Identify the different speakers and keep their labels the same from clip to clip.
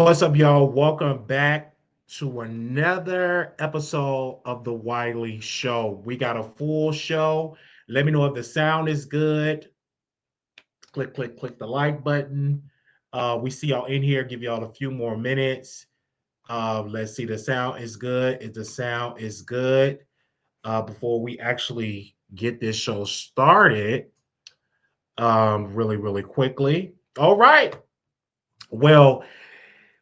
Speaker 1: What's up, y'all? Welcome back to another episode of the Wiley Show. We got a full show. Let me know if the sound is good. Click the like button. We see y'all in here. Give y'all a few more minutes. Let's see. The sound is good. If the sound is good, before we actually get this show started, really quickly. All right. Well,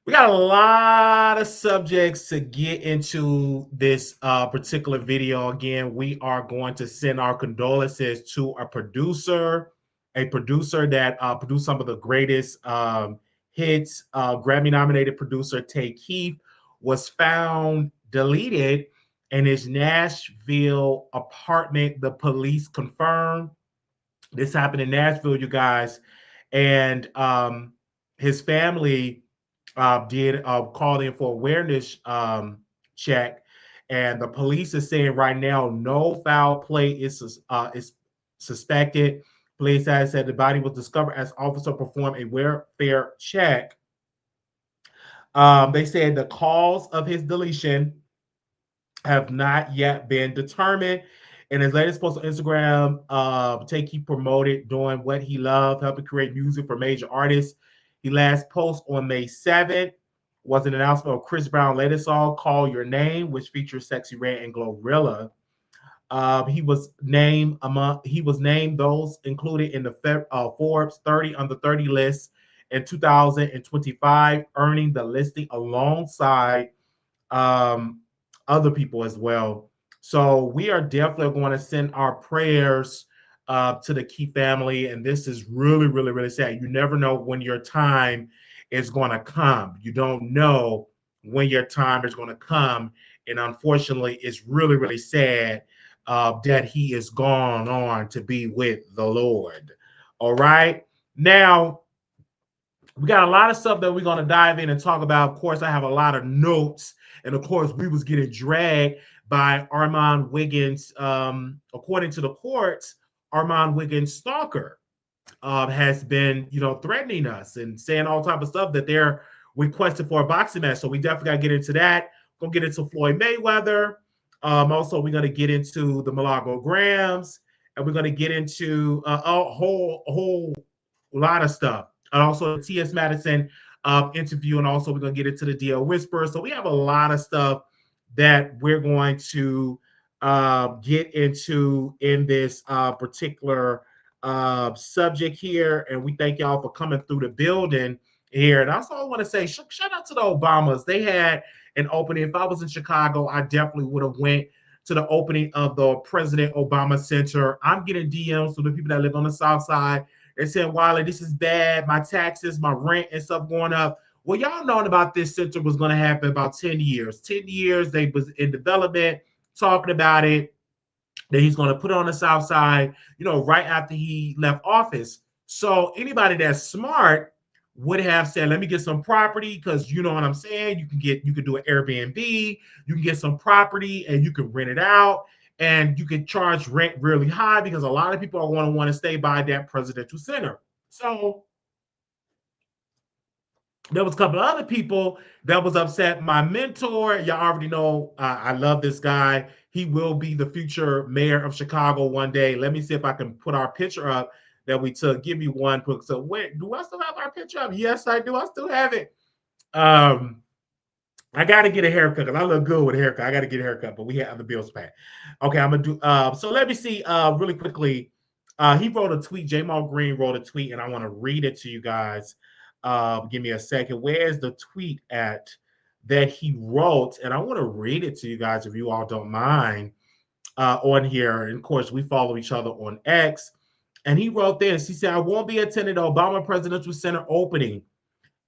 Speaker 1: we got a lot of subjects to get into this particular video. Again, we are going to send our condolences to a producer that produced some of the greatest hits. Grammy nominated producer Tay Keith was found deleted in his Nashville apartment. The police confirmed this happened in Nashville, you guys. And his family did call in for awareness check, and the police is saying right now no foul play is suspected. Police has said the body was discovered as officer performed a welfare check. They said the cause of his deletion have not yet been determined. In his latest post on Instagram, Take he promoted doing what he loved, helping create music for major artists. He last post on May 7th was an announcement of Chris Brown's latest song, Call Your Name, which features Sexy Red and Glorilla. He was named those included in the Forbes 30 under 30 list in 2025, earning the listing alongside um, other people as well. So we are definitely going to send our prayers to the Key family. And this is really sad. You never know when your time is going to come. You don't know when your time is going to come. And unfortunately, it's really sad that he is gone on to be with the Lord. All right. Now, we got a lot of stuff that we're going to dive in and talk about. Of course, I have a lot of notes, and of course, we was getting dragged by Armon Wiggins. According to the courts, Armon Wiggins' stalker has been, threatening us and saying all type of stuff that they're requested for a boxing match. So we definitely got to get into that. Gonna get into Floyd Mayweather. Also, we're gonna get into the Milagro Grams, and we're gonna get into a whole lot of stuff. And also the T.S. Madison interview, and also we're going to get into the DL Whisperer. So we have a lot of stuff that we're going to get into in this particular subject here. And we thank y'all for coming through the building here. And also I want to say shout out to the Obamas. They had an opening. If I was in Chicago, I definitely would have went to the opening of the President Obama Center. I'm getting DMs from the people that live on the South Side. They're saying, Wiley, this is bad. My taxes, my rent and stuff going up. Well, y'all knowing about this center was going to happen about 10 years. 10 years, they was in development, talking about it, that he's going to put it on the South Side, right after he left office. So anybody that's smart would have said, let me get some property, because you know what I'm saying? You can do an Airbnb, you can get some property and you can rent it out, and you can charge rent really high because a lot of people are going to want to stay by that presidential center. So there was a couple of other people that was upset. My mentor, y'all already know, I love this guy. He will be the future mayor of Chicago one day. Let me see if I can put our picture up that we took. Give me one quick. So wait, do I still have our picture up? Yes, I do. I still have it. I got to get a haircut because I look good with a haircut. I got to get a haircut, but we have the bills paid. Okay, I'm gonna do. So let me see. Really quickly, he wrote a tweet. Jamal Green wrote a tweet, and I want to read it to you guys. Give me a second. Where's the tweet at that he wrote? And I want to read it to you guys if you all don't mind on here. And of course, we follow each other on X. And he wrote this. He said, I won't be attending the Obama Presidential Center opening.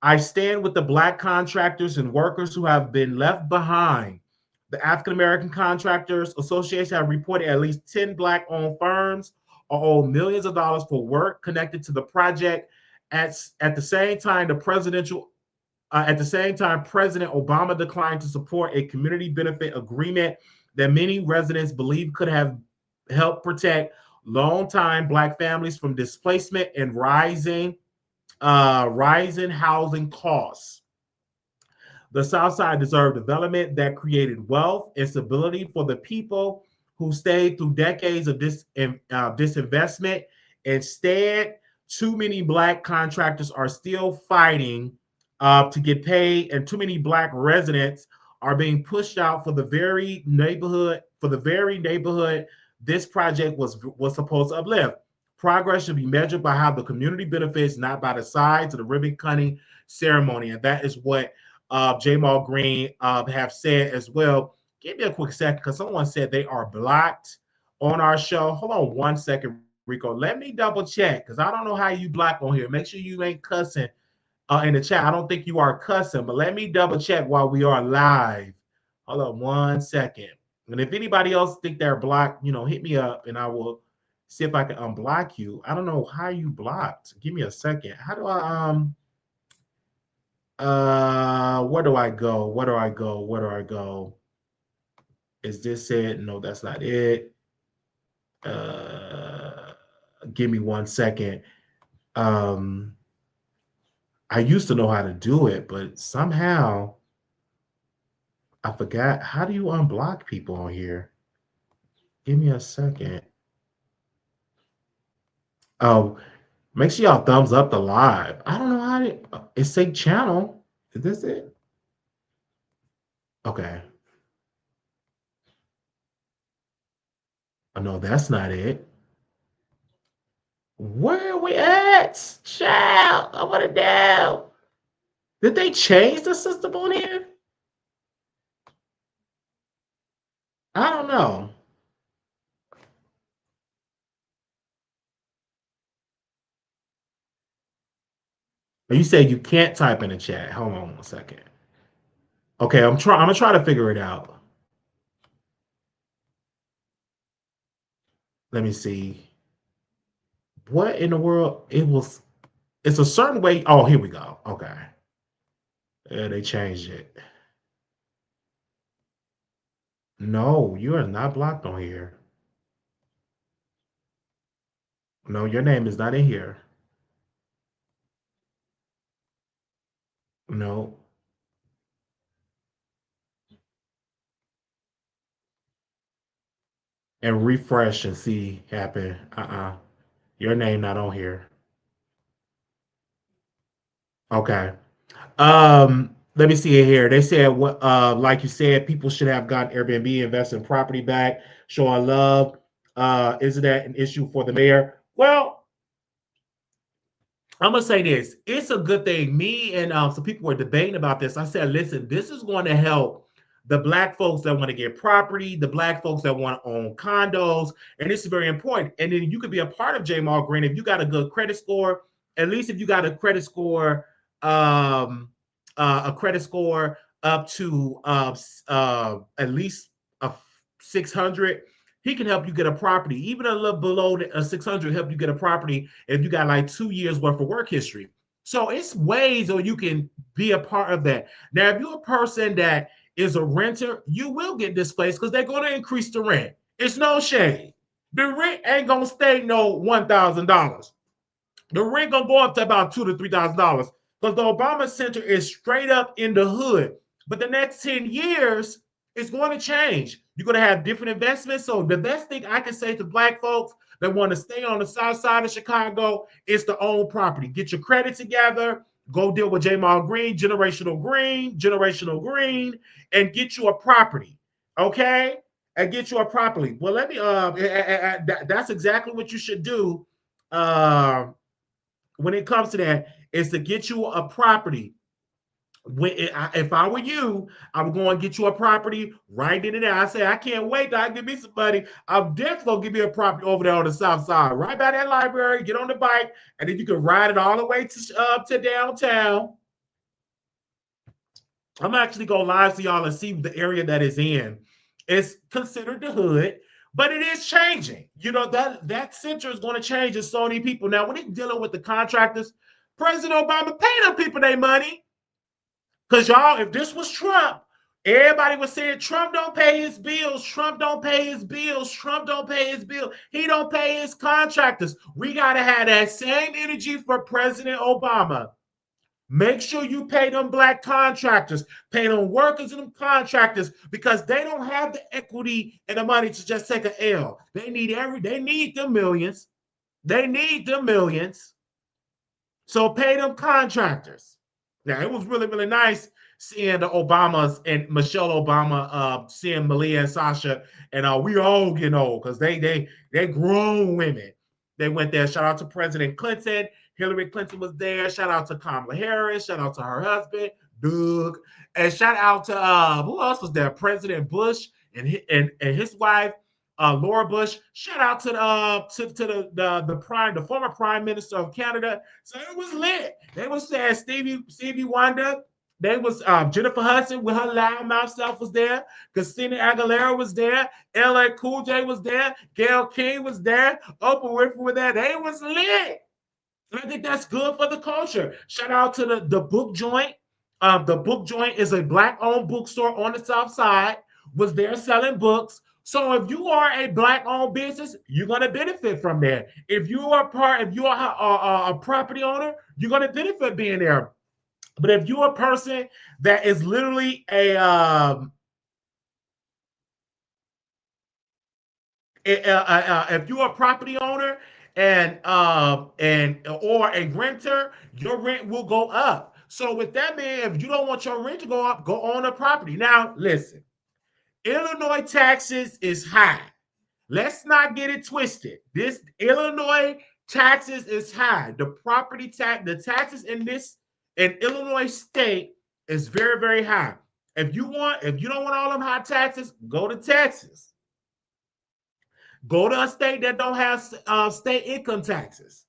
Speaker 1: I stand with the Black contractors and workers who have been left behind. The African American Contractors Association have reported at least 10 Black-owned firms are owed millions of dollars for work connected to the project. At the same time, President Obama declined to support a community benefit agreement that many residents believe could have helped protect longtime Black families from displacement and rising housing costs. The South Side deserved development that created wealth and stability for the people who stayed through decades of disinvestment. Instead, too many black contractors are still fighting to get paid, and too many black residents are being pushed out for the very neighborhood this project was supposed to uplift. Progress should be measured by how the community benefits, not by the size of the ribbon cutting ceremony, and that is what Jamal Green have said as well. Give me a quick second because someone said they are blocked on our show. Hold on one second, Rico. Let me double check because I don't know how you block on here. Make sure you ain't cussing in the chat. I don't think you are cussing, but let me double check while we are live. Hold on one second. And if anybody else think they're blocked, hit me up and I will see if I can unblock you. I don't know how you blocked. Give me a second. How do I where do I go? Where do I go? Where do I go? Is this it? No, that's not it. Uh Give me one second. Um I used to know how to do it, but somehow I forgot. How do you unblock people on here? Give me a second. Oh, make sure y'all thumbs up the live. I don't know how to. It's say channel. Is this it? Okay. Oh, no, that's not it. Where are we at? Child, I want to know. Did they change the system on here? I don't know. You said you can't type in the chat. Hold on one second. Okay, I'm gonna try to figure it out. Let me see. What in the world? It's a certain way. Oh, here we go. Okay. Yeah, they changed it. No, you are not blocked on here. No, your name is not in here. No. And refresh and see happen. Your name not on here. Okay. Let me see it here. They said what like you said, people should have gotten Airbnb, invest in property back, showing love. Isn't that an issue for the mayor? Well, I'm gonna say this. It's a good thing. Me and some people were debating about this. I said, listen, this is going to help the black folks that want to get property, the black folks that want to own condos, and this is very important. And then you could be a part of Jamal Green if you got a good credit score. At least if you got a credit score up to at least a 600, he can help you get a property. Even a little below a 600 help you get a property if you got like 2 years worth of work history. So it's ways or you can be a part of that. Now, if you're a person that is a renter, you will get displaced because they're going to increase the rent. It's no shame. The rent ain't going to stay no $1,000. The rent gonna go up to about $2,000 to $3,000 because the Obama Center is straight up in the hood. But the next 10 years, it's going to change. You're going to have different investments. So the best thing I can say to black folks that want to stay on the south side of Chicago is to own property. Get your credit together. Go deal with Jamal generational green, and get you a property. Okay? And get you a property. Well, let me that's exactly what you should do. When it comes to that, is to get you a property. If I were you, I would go and get you a property right in there. I say, I can't wait till I give me somebody. I'm definitely going to give me a property over there on the south side, right by that library. Get on the bike, and then you can ride it all the way to downtown. I'm actually going to live to y'all and see the area that is in. It's considered the hood, but it is changing. That center is going to change in so many people. Now, when it's dealing with the contractors, President Obama paid them people their money. Because y'all, if this was Trump, everybody was saying Trump don't pay his bills. Trump don't pay his bills. Trump don't pay his bill. He don't pay his contractors. We got to have that same energy for President Obama. Make sure you pay them black contractors, pay them workers and them contractors, because they don't have the equity and the money to just take an L. They need the millions. They need the millions. So pay them contractors. Now it was really, really nice seeing the Obamas and Michelle Obama, seeing Malia and Sasha, and we all getting old because they grown women. They went there. Shout out to President Clinton. Hillary Clinton was there. Shout out to Kamala Harris. Shout out to her husband, Doug. And shout out to who else was there? President Bush and his wife, Laura Bush. Shout out to the former Prime Minister of Canada. So it was lit. They was saying Stevie Wonder. They was Jennifer Hudson with her loudmouth self was there. Christina Aguilera was there. LA Cool J was there. Gayle King was there. Oprah Winfrey was there. They was lit. And I think that's good for the culture. Shout out to the book joint. The book joint is a black-owned bookstore on the South Side. Was there selling books. So if you are a black-owned business, you're gonna benefit from that. If you are a property owner, you're gonna benefit being there. But if you're a person that is literally if you're a property owner and or a renter, your rent will go up. So with that being, if you don't want your rent to go up, go on a property. Now listen, Illinois taxes is high. Let's not get it twisted. This Illinois taxes is high. The property tax, the taxes in Illinois state is very, very high. If you don't want all them high taxes, go to Texas. Go to a state that don't have state income taxes.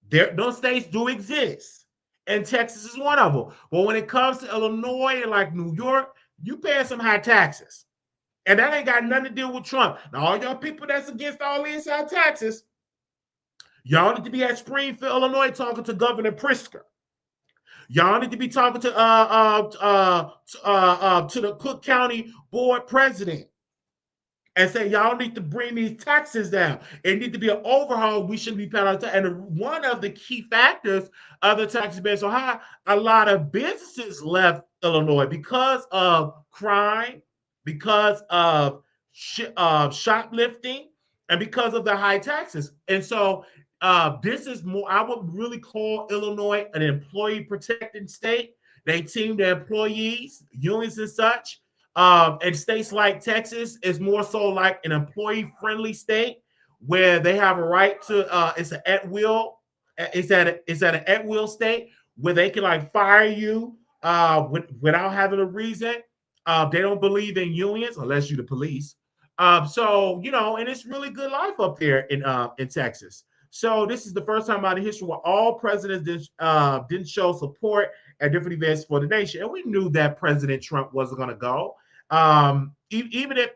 Speaker 1: Those states do exist, and Texas is one of them. But when it comes to Illinois and like New York, you pay some high taxes. And that ain't got nothing to do with Trump. Now, all y'all people that's against all these high taxes, y'all need to be at Springfield, Illinois, talking to Governor Pritzker. Y'all need to be talking to the Cook County Board President and say y'all need to bring these taxes down. It need to be an overhaul. We shouldn't be paying on tax. And one of the key factors of the taxes being so high, a lot of businesses left Illinois because of crime, because of shoplifting, and because of the high taxes. And so this is more, I would really call Illinois an employee protecting state. They team their employees, unions and such. And states like Texas is more so like an employee friendly state where they have a right to, it's an at will, it's at an at will state where they can like fire you without having a reason. They don't believe in unions unless you're the police. So, and it's really good life up there in Texas. So this is the first time out of history where all presidents didn't show support at different events for the nation, and we knew that President Trump wasn't going to go. Even if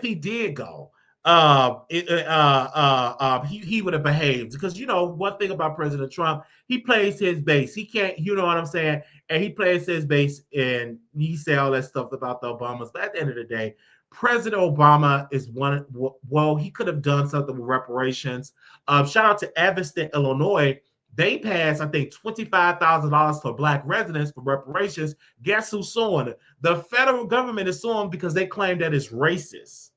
Speaker 1: he did go, he would have behaved, because one thing about President Trump, he plays his base. He can't, you know what I'm saying, and he plays his base, and he say all that stuff about the Obamas. But at the end of the day, President Obama is one. Well, he could have done something with reparations. Shout out to Evanston, Illinois. They passed, I think, $25,000 for Black residents for reparations. Guess who's suing? The federal government is suing because they claim that it's racist.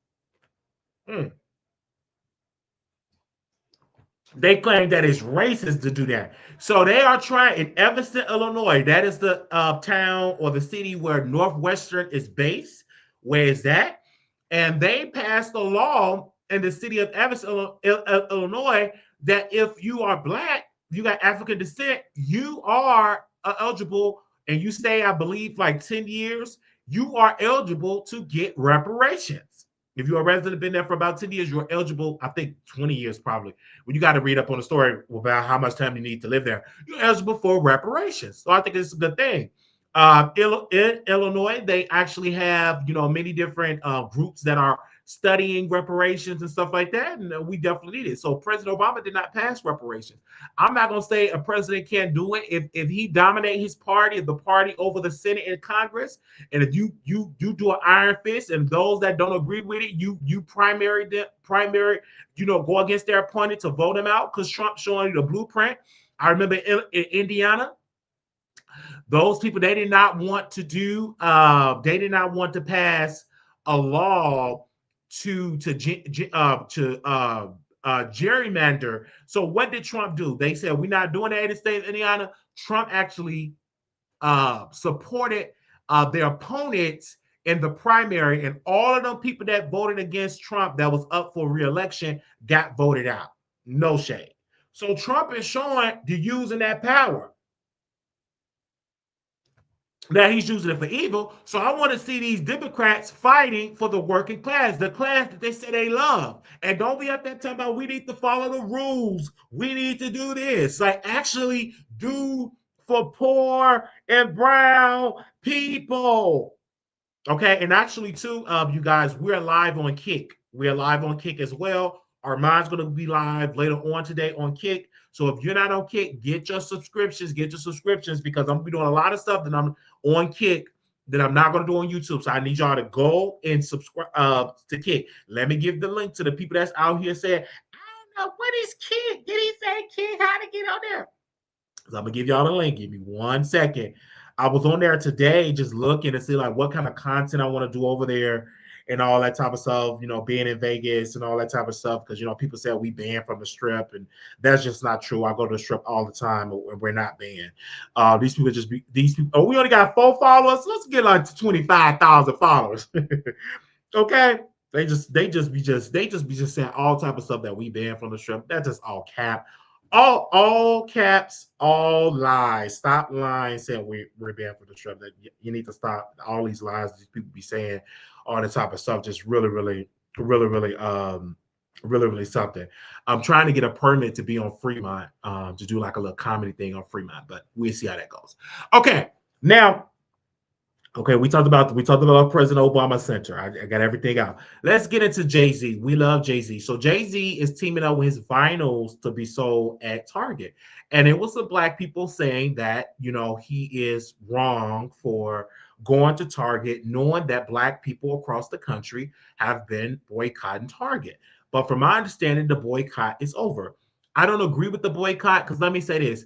Speaker 1: They claim that it's racist to do that. So they are trying in Evanston, Illinois. That is the town or the city where Northwestern is based. Where is that? And they passed a law in the city of Evanston, Illinois, that if you are Black, you got African descent, you are eligible, and you stay, I believe, like 10 years, you are eligible to get reparations. If you're a resident, been there for about 10 years, you're eligible, I think 20 years probably. When you got to read up on the story about how much time you need to live there, you're eligible for reparations. So I think it's a good thing. In Illinois, they actually have, many different groups that are studying reparations and stuff like that, and we definitely need it. So President Obama did not pass reparations. I'm not going to say a president can't do it if he dominate his party, if the party over the Senate and Congress, and if you do an iron fist, and those that don't agree with it, you primary, go against their opponent to vote him out because Trump's showing you the blueprint. I remember in Indiana, those people, they did not want to do they did not want to pass a law to gerrymander. So what did Trump do? They said we're not doing that in the state of Indiana. Trump actually supported their opponents in the primary, and all of them people that voted against Trump that was up for re-election got voted out. No shade. So Trump is showing the using that power. That he's using it for evil. So I want to see these Democrats fighting for the working class, the class that they say they love. And don't be up there talking about we need to follow the rules. We need to do this. Like actually do for poor and brown people. Okay, and actually too, you guys, we're live on Kick. We're live on Kick as well. Armon's going to be live later on today on Kick. So if you're not on Kick, get your subscriptions because I'm going to be doing a lot of stuff that I'm on Kick that I'm not going to do on YouTube. So I need y'all to go and subscribe to Kick. Let me give the link to the people that's out here saying, I don't know, what is Kick? Did he say Kick? How to get on there? So I'm going to give y'all the link. Give me 1 second. I was on there today just looking to see like what kind of content I want to do over there and all that type of stuff, being in Vegas and all that type of stuff. Because, people say we banned from the Strip, and that's just not true. I go to the Strip all the time, and we're not banned. These people. Oh, we only got 4 followers. Let's get like to 25,000 followers. Okay. They just be saying all type of stuff that we banned from the Strip. That's just all cap. All caps, all lies. Stop lying saying we're banned for the Strip. That you need to stop all these lies these people be saying, all the type of stuff. Just really something. I'm trying to get a permit to be on Fremont, to do like a little comedy thing on Fremont, but we'll see how that goes. Okay, now. Okay, we talked about President Obama Center. I got everything out. Let's get into Jay-Z. We love Jay-Z. So Jay-Z is teaming up with his vinyls to be sold at Target. And it was the black people saying that, he is wrong for going to Target, knowing that black people across the country have been boycotting Target. But from my understanding, the boycott is over. I don't agree with the boycott because let me say this.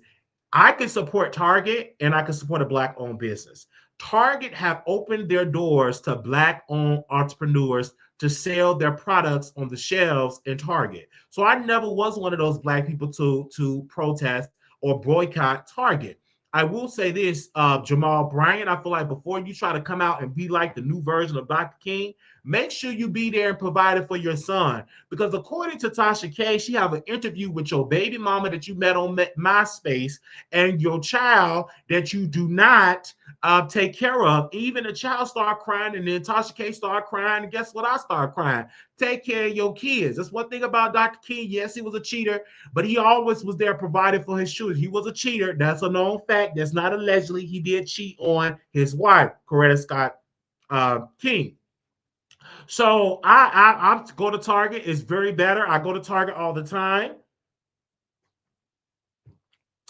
Speaker 1: I can support Target and I can support a black-owned business. Target have opened their doors to black-owned entrepreneurs to sell their products on the shelves in Target. So I never was one of those black people to protest or boycott Target. I will say this, Jamal Bryant, I feel like before you try to come out and be like the new version of Dr. King, make sure you be there and provide it for your son. Because according to Tasha K, she have an interview with your baby mama that you met on MySpace and your child that you do not take care of. Even the child started crying, and then Tasha K started crying, and guess what? I started crying. Take care of your kids. That's one thing about Dr. King. Yes, he was a cheater, but he always was there providing for his children. He was a cheater. That's a known fact. That's not allegedly. He did cheat on his wife, Coretta Scott King. So I go to Target. It's very better. I go to Target all the time.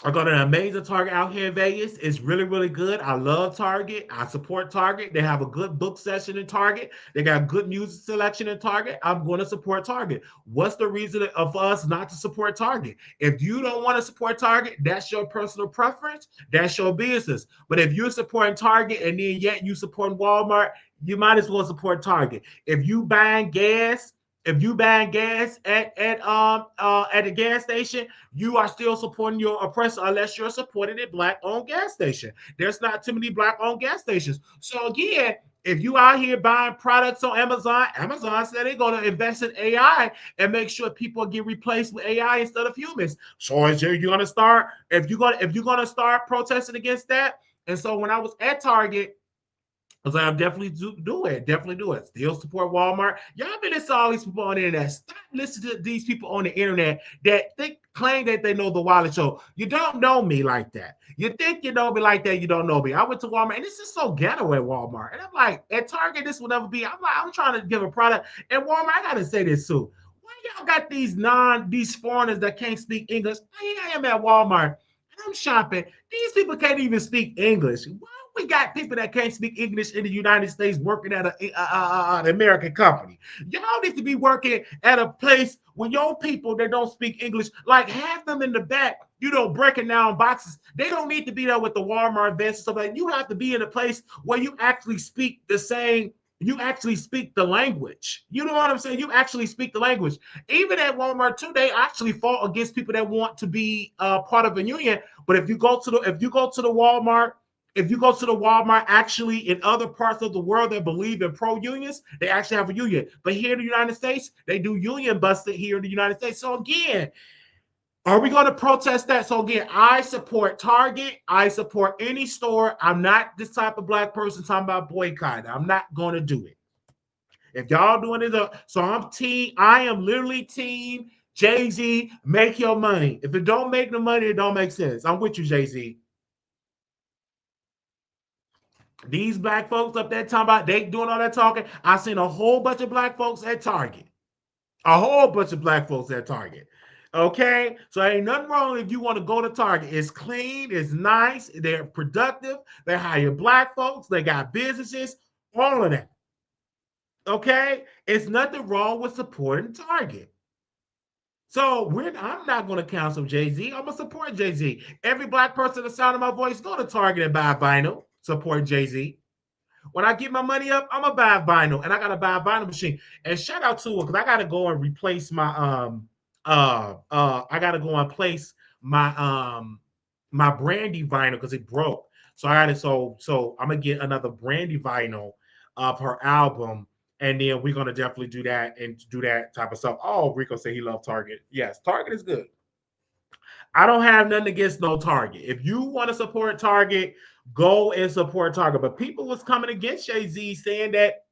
Speaker 1: I got an amazing Target out here in Vegas. It's really good. I love Target. I support Target. They have a good book session in Target. They got good music selection in Target. I'm going to support Target. What's the reason for us not to support Target? If you don't want to support Target, that's your personal preference. That's your business. But if you're supporting Target and then yet you support Walmart, you might as well support Target. If you buying gas at the gas station, you are still supporting your oppressor unless you're supporting a black-owned gas station. There's not too many black-owned gas stations. So again, if you out here buying products on Amazon, Amazon said they're going to invest in AI and make sure people get replaced with AI instead of humans. So if you're going to start protesting against that. And so when I was at Target, I was like, I'm definitely do it. Still support Walmart. Y'all been listening to all these people on the internet. Stop listening to these people on the internet that think claim that they know the Wiley Show. You don't know me like that. You think you know me like that, you don't know me. I went to Walmart, and this is so ghetto at Walmart. And I'm like, at Target, this will never be. I'm like, I'm trying to give a product. At Walmart, I gotta say this too. Why y'all got these foreigners that can't speak English? Here I am at Walmart, and I'm shopping. These people can't even speak English. Why we got people that can't speak English in the United States working at an American company? Y'all need to be working at a place where your people that don't speak English, like have them in the back, breaking down boxes. They don't need to be there with the Walmart vets and stuff like that. You have to be in a place where you actually speak you actually speak the language. You know what I'm saying? You actually speak the language. Even at Walmart too, they actually fought against people that want to be part of a union. But if you go to the Walmart, if you go to the Walmart, actually in other parts of the world that believe in pro-unions, they actually have a union. But here in the United States, they do union busting here in the United States. So again, are we going to protest that? So again, I support Target. I support any store. I'm not this type of black person talking about boycott. I'm not going to do it. If y'all doing it, so I am literally team Jay-Z, make your money. If it don't make the money, it don't make sense. I'm with you, Jay-Z. These black folks up there talking about they doing all that talking. I seen a whole bunch of black folks at Target. A whole bunch of black folks at Target. Okay, so ain't nothing wrong if you want to go to Target. It's clean, it's nice, they're productive, they hire black folks, they got businesses, all of that. Okay, it's nothing wrong with supporting Target. So I'm not going to cancel Jay-Z. I'm going to support Jay-Z. Every black person the sound of my voice, go to Target and buy vinyl. Support Jay-Z. When I get my money up, I'm gonna buy vinyl, and I gotta buy a vinyl machine. And shout out to it because I gotta go and replace my I gotta go and place my Brandy vinyl because it broke. So I'm gonna get another Brandy vinyl of her album, and then we're gonna definitely do that and do that type of stuff. Oh, Rico said he loved Target. Yes, Target is good. I don't have nothing against no Target. If you want to support Target, go and support Target. But people was coming against Jay-Z saying that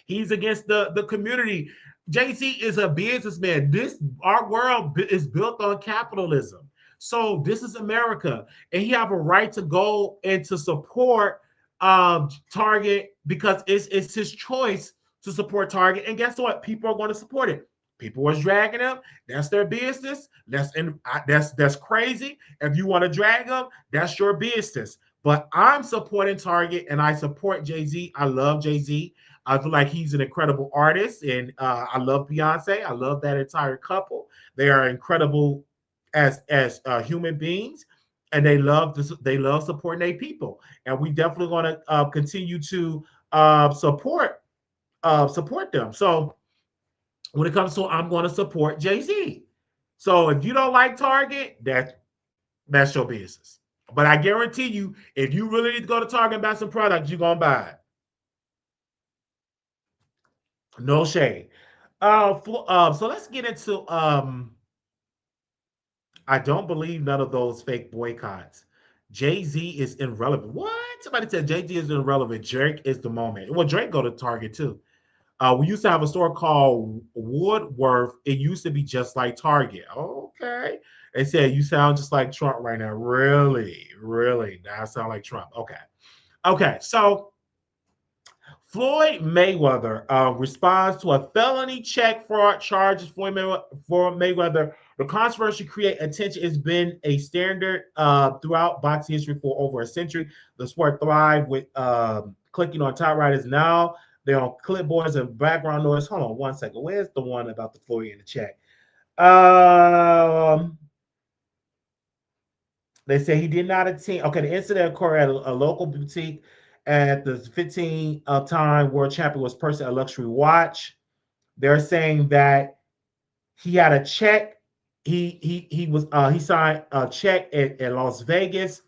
Speaker 1: he's against the community. Jay-Z is a businessman. Our world is built on capitalism. So this is America. And he have a right to go and to support Target because it's his choice to support Target. And guess what? People are going to support it. People was dragging them. That's their business. That's crazy. If you want to drag them, that's your business. But I'm supporting Target and I support Jay-Z. I love Jay-Z. I feel like he's an incredible artist, and I love Beyonce. I love that entire couple. They are incredible as human beings, and they love supporting their people. And we definitely want to continue to support them. So when it comes to, I'm going to support Jay-Z. So if you don't like Target, that's your business. But I guarantee you, if you really need to go to Target and buy some products, you're going to buy it. No shade. So let's get into I don't believe none of those fake boycotts. Jay-Z is irrelevant. What? Somebody said Jay-Z is irrelevant. Drake is the moment. Well, Drake go to Target too. We used to have a store called Woodworth. It used to be just like Target. Okay. They said you sound just like Trump right now. Really? Really? Now I sound like Trump. Okay. Okay. So Floyd Mayweather responds to a felony check fraud charges for Mayweather. The controversy create attention has been a standard throughout boxing history for over a century. The sport thrived with clicking on top writers. Now they're on clipboards and background noise. Hold on one second. Where's the one about the Floyd in the check? They say he did not attend. Okay, the incident occurred at a local boutique at the 15-time world champion was purchasing a luxury watch. They're saying that he had a check. He signed a check at Las Vegas,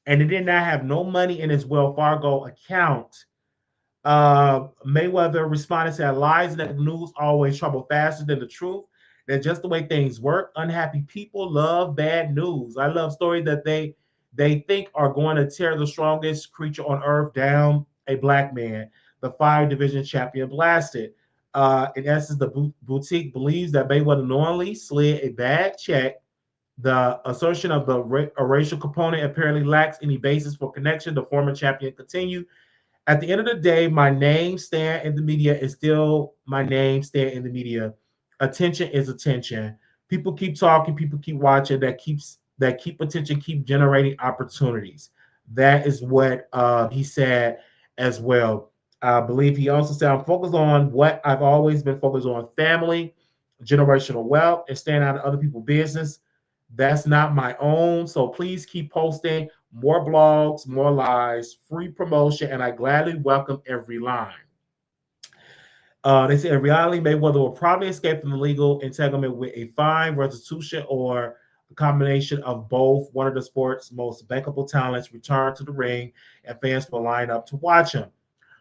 Speaker 1: and he did not have no money in his Wells Fargo account. Mayweather responded to lies that the news always travel faster than the truth. That's just the way things work. Unhappy people love bad news. I love stories that they think are going to tear the strongest creature on earth down. A black man, the 5 division champion, blasted. In essence, the boutique believes that Mayweather knowingly slid a bad check. The assertion of a racial component apparently lacks any basis for connection. The former champion continued. At the end of the day, my name stand in the media is still my name stand in the media. Attention is attention. People keep talking, people keep watching. That keep attention, keep generating opportunities. That is what he said as well. I believe he also said, I'm focused on what I've always been focused on: family, generational wealth, and staying out of other people's business. That's not my own. So please keep posting more blogs, more lives, free promotion, and I gladly welcome every line. They say in reality, Mayweather will probably escape from the legal entanglement with a fine, restitution, or a combination of both. One of the sport's most bankable talents return to the ring, and fans will line up to watch him.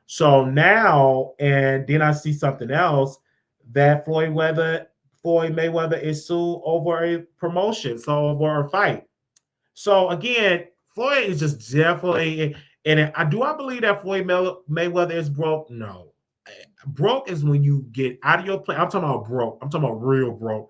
Speaker 1: So now, and then I see something else that Floyd Mayweather is sued over a promotion, so over a fight. So again, Floyd is just definitely, and I believe that Floyd Mayweather is broke? No. Broke is when you get out of your play. I'm talking about broke. I'm talking about real broke.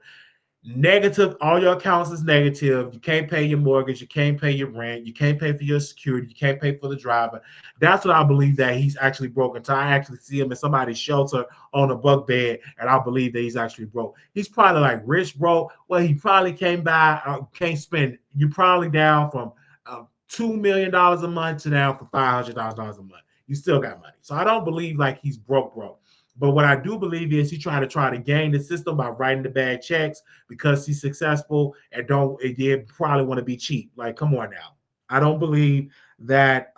Speaker 1: Negative, all your accounts is negative. You can't pay your mortgage, you can't pay your rent, you can't pay for your security, you can't pay for the driver. That's what I believe, that he's actually broken. So I actually see him in somebody's shelter on a bunk bed, and I believe that he's actually broke. He's probably like rich broke. Well, he probably came by, can't spend. You probably down from $2 million a month to down for $500,000 a month. You still got money. So I don't believe like he's broke. But what I do believe is he try to gain the system by writing the bad checks because he's successful and don't it did probably want to be cheap. Like, come on now. I don't believe that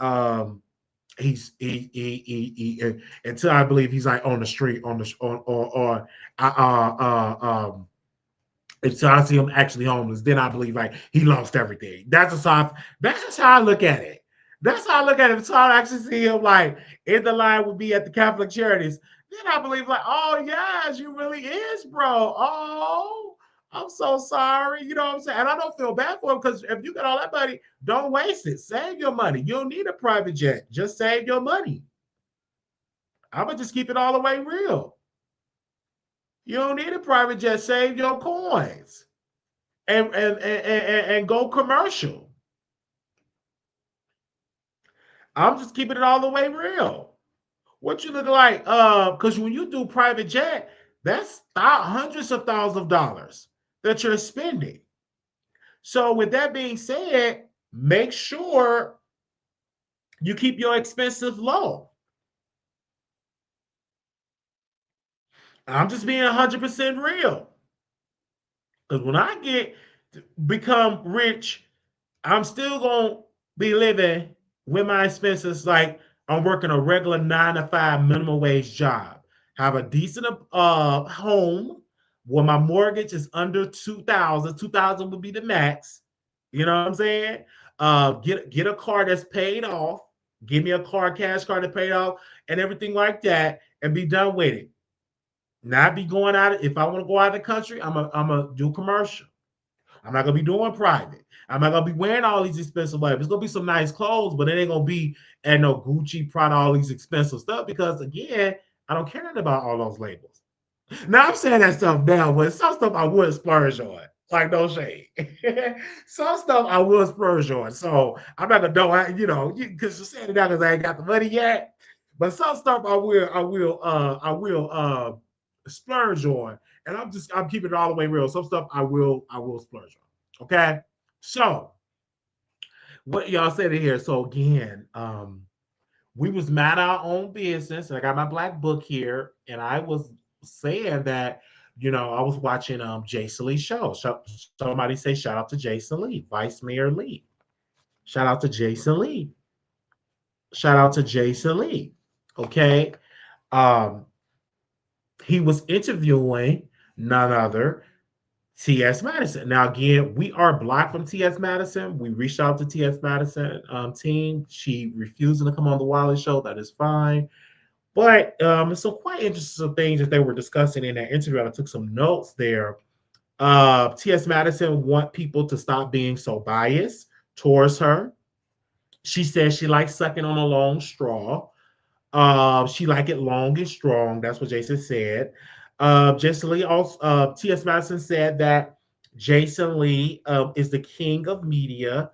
Speaker 1: he's until I believe he's like on the street on the or uh until I see him actually homeless, then I believe like he lost everything. That's just how I look at it. That's how I look at it. Until I actually see him like in the line would be at the Catholic Charities. Then I believe like, oh yes, you really is, bro. Oh, I'm so sorry. You know what I'm saying? And I don't feel bad for him because if you got all that money, don't waste it. Save your money. You don't need a private jet. Just save your money. I'm gonna just keep it all the way real. You don't need a private jet. Save your coins and go commercial. I'm just keeping it all the way real. What you look like? Because when you do private jet, that's hundreds of thousands of dollars that you're spending. So with that being said, make sure you keep your expenses low. I'm just being 100% real. Because when I become rich, I'm still gonna be living with my expenses like I'm working a regular 9 to 5 minimum wage job. Have a decent home where my mortgage is under 2,000. 2,000 would be the max. You know what I'm saying? Get a car that's paid off. Give me a cash card that's paid off, and everything like that, and be done with it. Not be going out. If I want to go out of the country, I'm a do commercial. I'm not gonna be doing private. I'm not gonna be wearing all these expensive labels. It's gonna be some nice clothes, but it ain't gonna be at no Gucci, Prada, all these expensive stuff because again, I don't care nothing about all those labels. Now I'm saying that stuff now, but some stuff I would splurge on. Like no shade. Some stuff I will splurge on. So I'm not gonna because you're saying it now because I ain't got the money yet. But some stuff I will splurge on. And I'm keeping it all the way real. Some stuff I will splurge on. Okay. So what y'all said in here. So again, we was mad our own business. And I got my black book here, and I was saying that, I was watching Jason Lee's show. Somebody say shout out to Jason Lee, Vice Mayor Lee. Shout out to Jason Lee. Shout out to Jason Lee. Okay. Um, he was interviewing none other T.S. Madison. Now, again, we are blocked from T.S. Madison. We reached out to T.S. Madison team. She refusing to come on the Wiley show. That is fine. But some quite interesting things that they were discussing in that interview. I took some notes there. T.S. Madison want people to stop being so biased towards her. She says she likes sucking on a long straw. She like it long and strong. That's what Jason said. Jason Lee also, T.S. Madison said that Jason Lee is the king of media.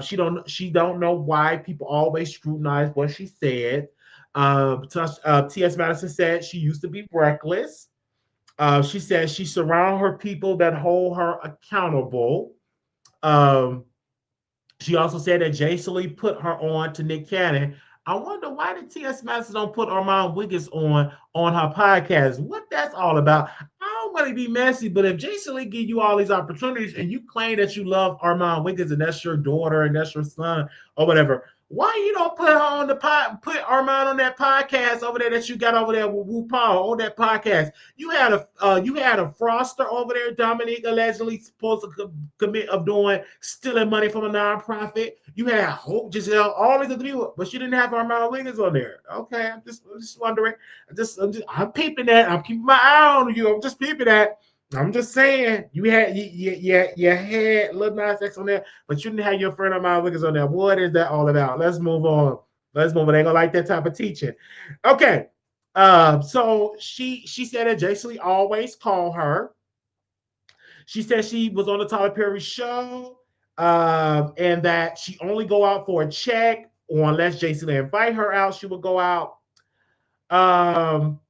Speaker 1: She don't know why people always scrutinize what she said. T.S. Madison said she used to be reckless. She said she surround her people that hold her accountable. Um, she also said that Jason Lee put her on to Nick Cannon. I wonder why did T.S. Madison don't put Armon Wiggins on her podcast? What that's all about? I don't want to be messy, but if Jason Lee give you all these opportunities and you claim that you love Armon Wiggins and that's your daughter and that's your son or whatever, why you don't put her on the put Armon on that podcast over there that you got over there with Wu Paul on that podcast? You had a froster over there, Dominique, allegedly supposed to commit of doing stealing money from a nonprofit. You had Hope Giselle, all these other people, but you didn't have Armon Wiggins on there. Okay, I'm just wondering. I'm peeping that. I'm keeping my eye on you. I'm just peeping that. I'm just saying you had Lil Nas X on there, but you didn't have your friend Armon Wiggins on there. What is that all about? Let's move on. Let's move on. They ain't gonna like that type of teaching. Okay. So she said that Jason Lee always call her. She said she was on the Tyler Perry show, and that she only go out for a check, or unless Jason Lee invite her out, she would go out. Um,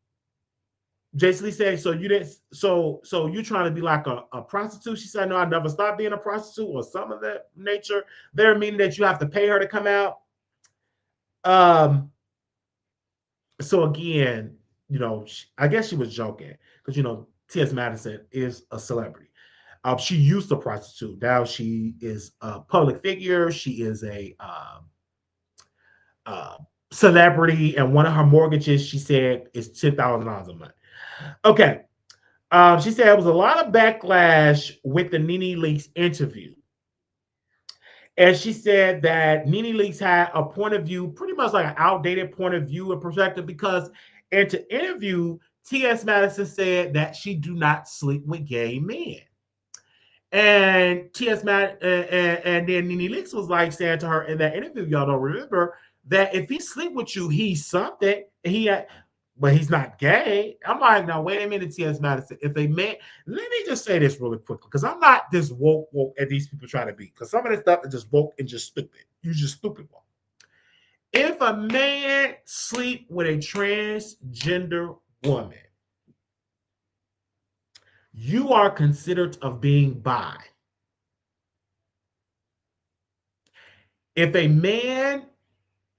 Speaker 1: Jason Lee said, "So you didn't? So you trying to be like a prostitute?" She said, "No, I never stopped being a prostitute, or some of that nature." There, meaning that you have to pay her to come out. Um, so again, I guess she was joking because T.S. Madison is a celebrity. She used to prostitute. Now she is a public figure. She is a uh, celebrity, and one of her mortgages, she said, is $10,000 a month. Okay. She said it was a lot of backlash with the Nene Leakes interview. And she said that Nene Leakes had a point of view, pretty much like an outdated point of view and perspective, because in the interview, T.S. Madison said that she do not sleep with gay men. And T.S. and then Nene Leakes was like saying to her in that interview, y'all don't remember, that if he sleep with you, he's something. But he's not gay. I'm like, now wait a minute, T.S. Madison. If they met, let me just say this really quickly, because I'm not this woke as these people try to be. Because some of this stuff is just woke and just stupid. You just stupid woke. If a man sleep with a transgender woman, you are considered of being bi. If a man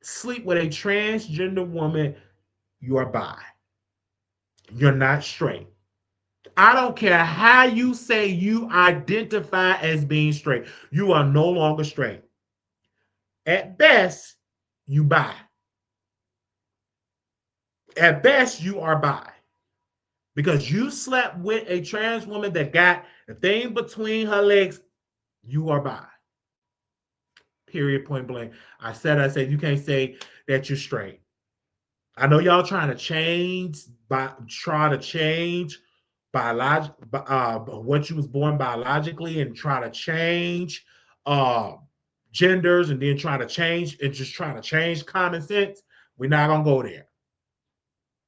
Speaker 1: sleep with a transgender woman, you are bi. You're not straight. I don't care how you say you identify as being straight. You are no longer straight. At best, you bi. At best, you are bi. Because you slept with a trans woman that got the thing between her legs, you are bi. Period, point blank. I said, you can't say that you're straight. I know y'all trying to change what you was born biologically, and try to change uh, genders, and then try to change and just trying to change common sense. We're not gonna go there.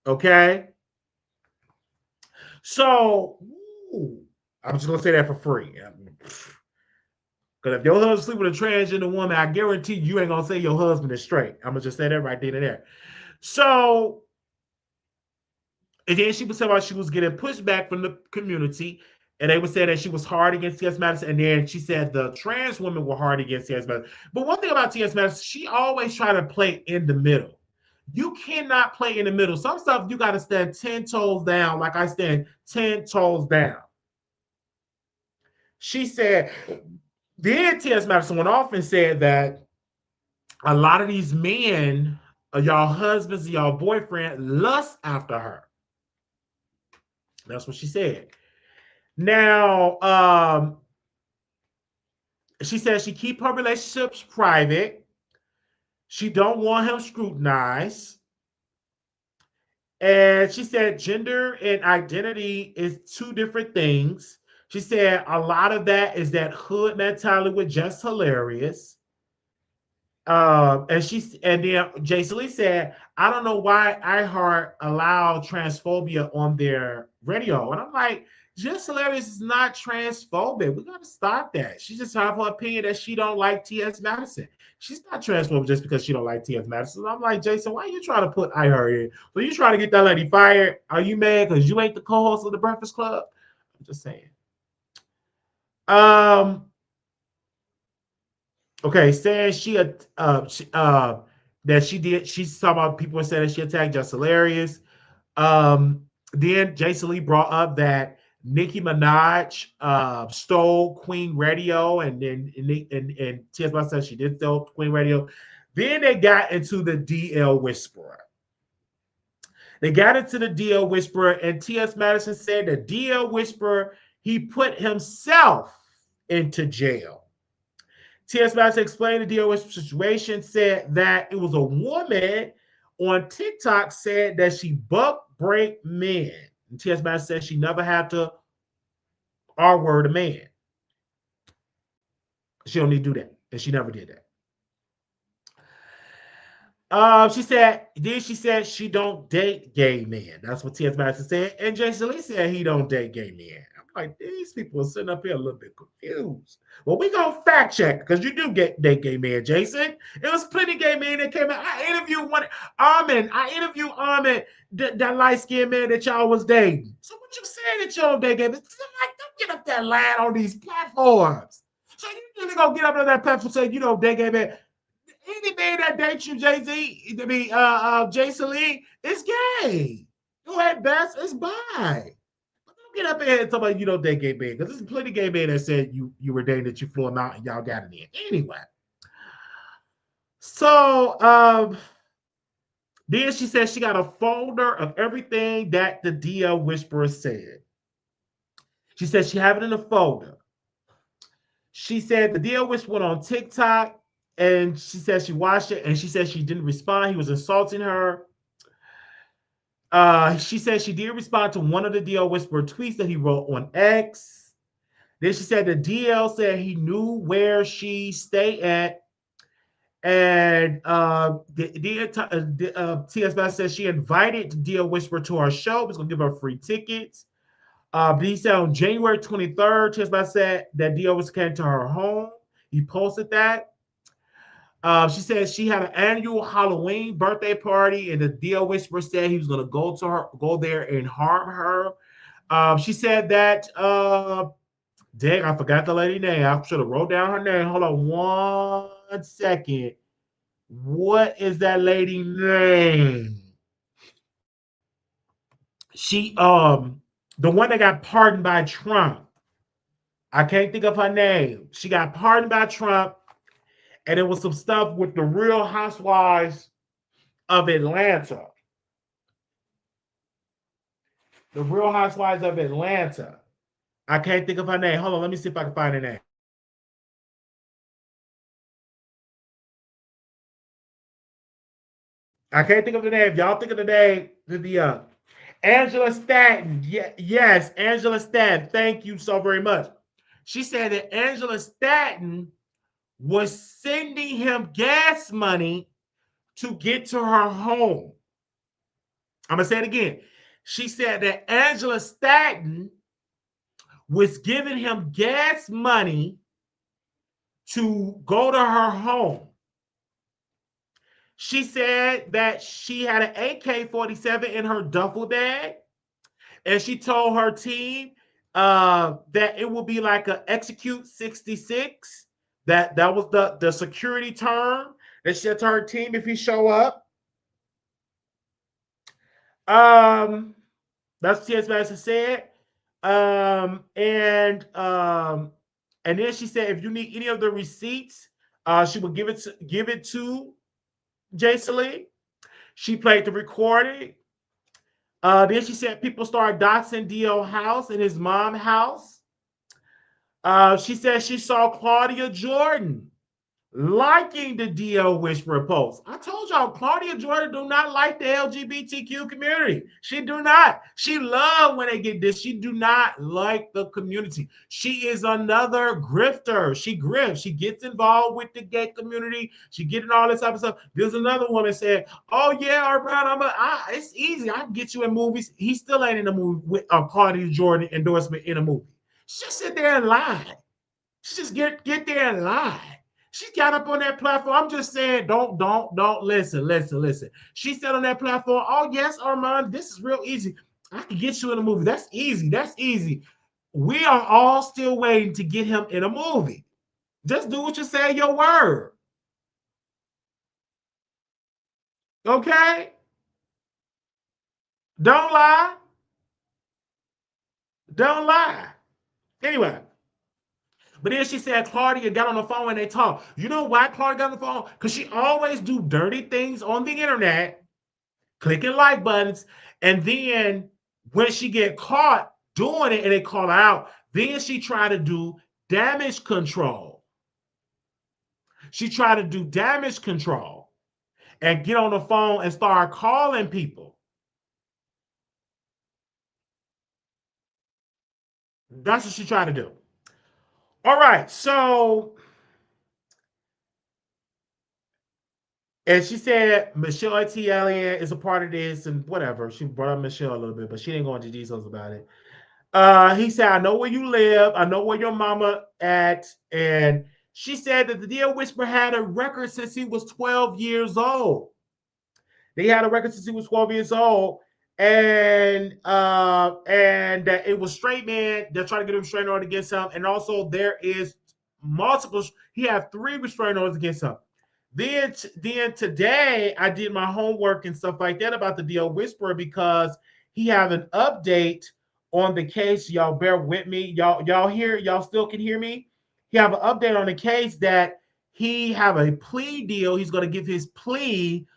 Speaker 1: Okay. So I'm just gonna say that for free. Because if your husband sleep with a transgender woman, I guarantee you ain't gonna say your husband is straight. I'm gonna just say that right then and there. So, and then she was talking about she was getting pushback from the community, and they would say that she was hard against T.S. Madison, and then she said the trans women were hard against T.S. Madison. But one thing about T.S. Madison, she always try to play in the middle. You cannot play in the middle. Some stuff you got to stand 10 toes down, like I stand 10 toes down. She said, then T.S. Madison went off and said that a lot of these men, y'all husbands, y'all boyfriend, lust after her. That's what she said. Now, she says she keep her relationships private. She don't want him scrutinized. And she said gender and identity is two different things. She said a lot of that is that hood mentality, which just hilarious. And then Jason Lee said, I don't know why iHeart allowed transphobia on their radio. And I'm like, Just Hilarious is not transphobic. We gotta stop that. She just have her opinion that she don't like T.S. Madison. She's not transphobic just because she don't like T.S. Madison. I'm like, Jason, why are you trying to put iHeart in? So you trying to get that lady fired? Are you mad because you ain't the co-host of the Breakfast Club? I'm just saying. Um, Okay, saying that she did. She's talking about people saying that she attacked Just Hilarious. Um, then Jason Lee brought up that Nicki Minaj stole Queen Radio, and then and T.S. Madison said she did steal Queen Radio. Then they got into the DL Whisperer. They got into the DL Whisperer, and T.S. Madison said the DL Whisperer, he put himself into jail. T.S. Madison explained the DOS situation, said that it was a woman on TikTok said that she buck break men. And T.S. Madison said she never had to R-word a man. She don't need to do that. And she never did that. She said she don't date gay men. That's what T.S. Madison said. And Jason Lee said he don't date gay men. I'm like, these people are sitting up here a little bit confused. Well, we gonna fact check because you do date gay men, Jason. It was plenty gay men that came out. I interviewed Armon, that light-skinned man that y'all was dating. So what you saying that y'all date gay men? I'm like, don't get up that line on these platforms. So you really gonna get up on that platform and say you don't date gay men? Any man that dates you, Jay-Z, Jason Lee, is gay. Who at best is bi. Don't get up here and talk about you don't date gay men, because there's plenty of gay men that said you were dating, that you flew them out and y'all got it in. Anyway. So then she said she got a folder of everything that the DL Whisperer said. She said she have it in a folder. She said the DL Whisperer went on TikTok, and she said she watched it, and she said she didn't respond. He was insulting her. She said she did respond to one of the DL Whisperer tweets that he wrote on X. Then she said the DL said he knew where she stayed at. And T.S. Bass said she invited the DL Whisperer to her show. Was going to give her free tickets. He said on January 23rd, T.S. Bass said that DL Whisperer came to her home. He posted that. She said she had an annual Halloween birthday party, and the DL Whisperer said he was going to go there and harm her. She said that, dang, I forgot the lady name. I should have wrote down her name. Hold on 1 second. What is that lady name? She, the one that got pardoned by Trump. I can't think of her name. She got pardoned by Trump, and it was some stuff with the Real Housewives of Atlanta. The Real Housewives of Atlanta. I can't think of her name. Hold on, let me see if I can find her name. I can't think of the name. Y'all think of the name. The Angela Stanton. Yes, Angela Stanton. Thank you so very much. She said that Angela Stanton was sending him gas money to get to her home. I'm going to say it again. She said that Angela Stanton was giving him gas money to go to her home. She said that she had an AK-47 in her duffel bag, and she told her team that it would be like an execute 66. That was the security term that she said to her team if he show up. That's what T.S. Madison said. And then she said if you need any of the receipts, she would give it to Jason Lee. She played the recording. Then she said people started doxing D.O. house and his mom's house. She said she saw Claudia Jordan liking the DL Whisperer post. I told y'all, Claudia Jordan do not like the LGBTQ community. She do not. She love when they get this. She do not like the community. She is another grifter. She grifts. She gets involved with the gay community. She getting all this type of stuff. There's another woman said, "Oh yeah, Armon, it's easy. I can get you in movies." He still ain't in a movie with a Claudia Jordan endorsement in a movie. She just sit there and lie. She just get there and lie. She got up on that platform. I'm just saying, don't listen. She said on that platform, "Oh yes, Armon, this is real easy. I can get you in a movie. That's easy. That's easy." We are all still waiting to get him in a movie. Just do what you say in your word. Okay? Don't lie. Don't lie. Anyway, but then she said Claudia got on the phone and they talked. You know why Claudia got on the phone? Because she always do dirty things on the internet, clicking like buttons, and then when she get caught doing it and they call her out, then she try to do damage control. She tried to do damage control and get on the phone and start calling people. That's what she tried to do. All right, so and she said Michelle T. Elliott is a part of this and whatever. She brought up Michelle a little bit, but she didn't go into details about it. He said, "I know where you live. I know where your mama at." And she said that the Deal Whisperer had a record since he was 12 years old. They had a record since he was 12 years old. And that it was straight man that tried to get a restraining order against him. And also there is multiple, he had 3 restraining orders against him. Then today I did my homework and stuff like that about the DL Whisperer because he have an update on the case. Y'all bear with me. Y'all hear, y'all still can hear me. He have an update on the case that he have a plea deal. He's going to give his plea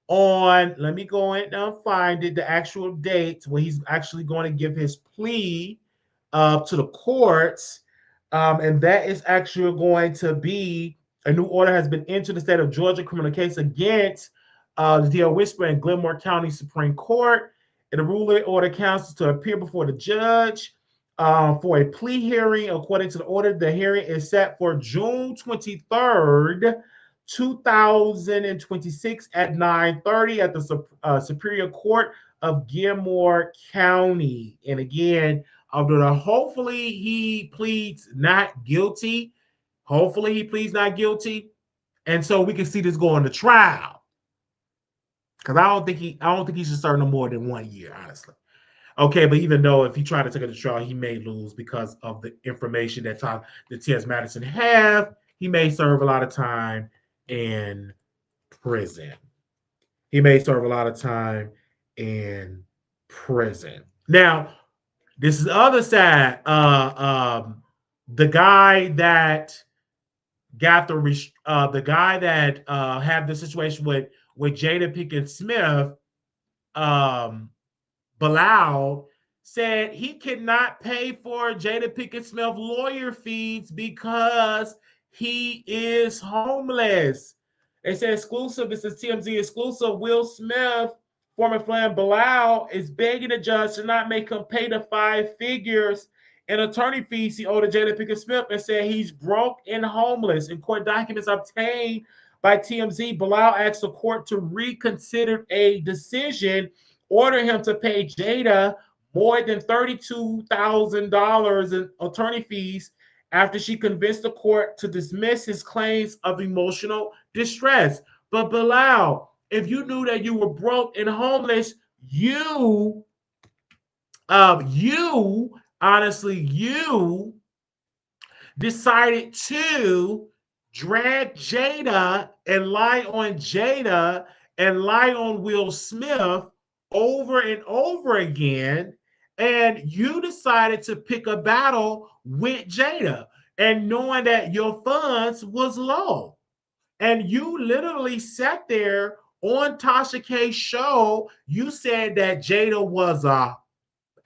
Speaker 1: on, let me go in and find it, the actual date when he's actually going to give his plea to the courts. And that is actually going to be a new order has been entered the state of Georgia criminal case against the DL Whisperer in Glenmore County Supreme Court. And the ruling order counsels to appear before the judge for a plea hearing. According to the order, the hearing is set for June 23rd, 2026 at 9:30 at the Superior Court of Gilmore County. And again, hopefully he pleads not guilty. Hopefully he pleads not guilty. And so we can see this going to trial. Because I don't think he should serve no more than 1 year, honestly. Okay, but even though if he tried to take it to trial, he may lose because of the information that T.S. Madison have. He may serve a lot of time in prison. He may serve a lot of time in prison. Now, this is the other side. The guy that got the guy that had the situation with Jada Pinkett Smith, Bilal, said he could not pay for Jada Pinkett Smith lawyer fees because he is homeless. It said exclusive. This is TMZ exclusive. Will Smith, former Flam Bilal, is begging the judge to not make him pay the 5 figures in attorney fees he owed to Jada Pinkett Smith and said he's broke and homeless. In court documents obtained by TMZ, Bilal asked the court to reconsider a decision ordering him to pay Jada more than $32,000 in attorney fees after she convinced the court to dismiss his claims of emotional distress. But Bilal, if you knew that you were broke and homeless, you decided to drag Jada and lie on Will Smith over and over again. And you decided to pick a battle with Jada and knowing that your funds was low. And you literally sat there on Tasha K's show. You said that Jada was a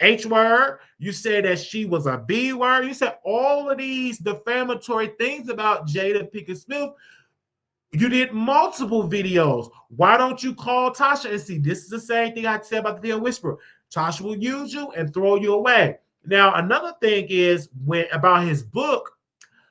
Speaker 1: H word. You said that she was a B word. You said all of these defamatory things about Jada Pinkett Smith. You did multiple videos. Why don't you call Tasha and see? This is the same thing I said about the Video Whisperer. Tasha will use you and throw you away. Now, another thing is when about his book,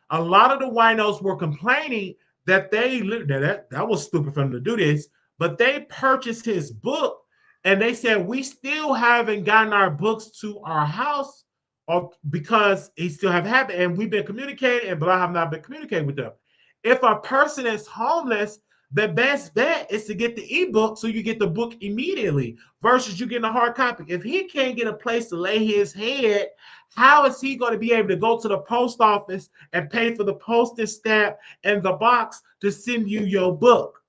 Speaker 1: a lot of the winos were complaining that that was stupid for them to do this, but they purchased his book and they said we still haven't gotten our books to our house or because he still have happened and we've been communicating and but I have not been communicating with them. If a person is homeless, the best bet is to get the ebook so you get the book immediately versus you getting a hard copy. If he can't get a place to lay his head, how is he going to be able to go to the post office and pay for the postage stamp and the box to send you your book?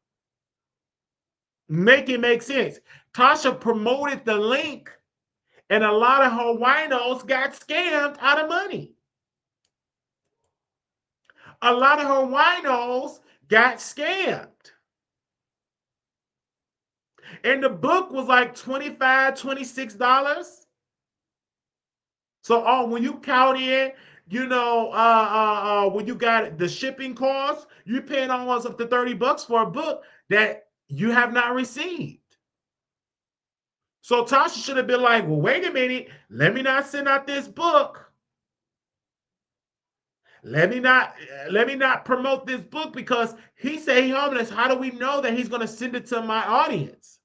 Speaker 1: Make it make sense. Tasha promoted the link, and a lot of her winos got scammed out of money. A lot of her winos got scammed. And the book was like $25, $26. So when you count in, when you got the shipping costs, you're paying almost up to $30 for a book that you have not received. So Tasha should have been like, well, wait a minute, let me not send out this book. Let me not promote this book because he said he's homeless. How do we know that he's going to send it to my audience?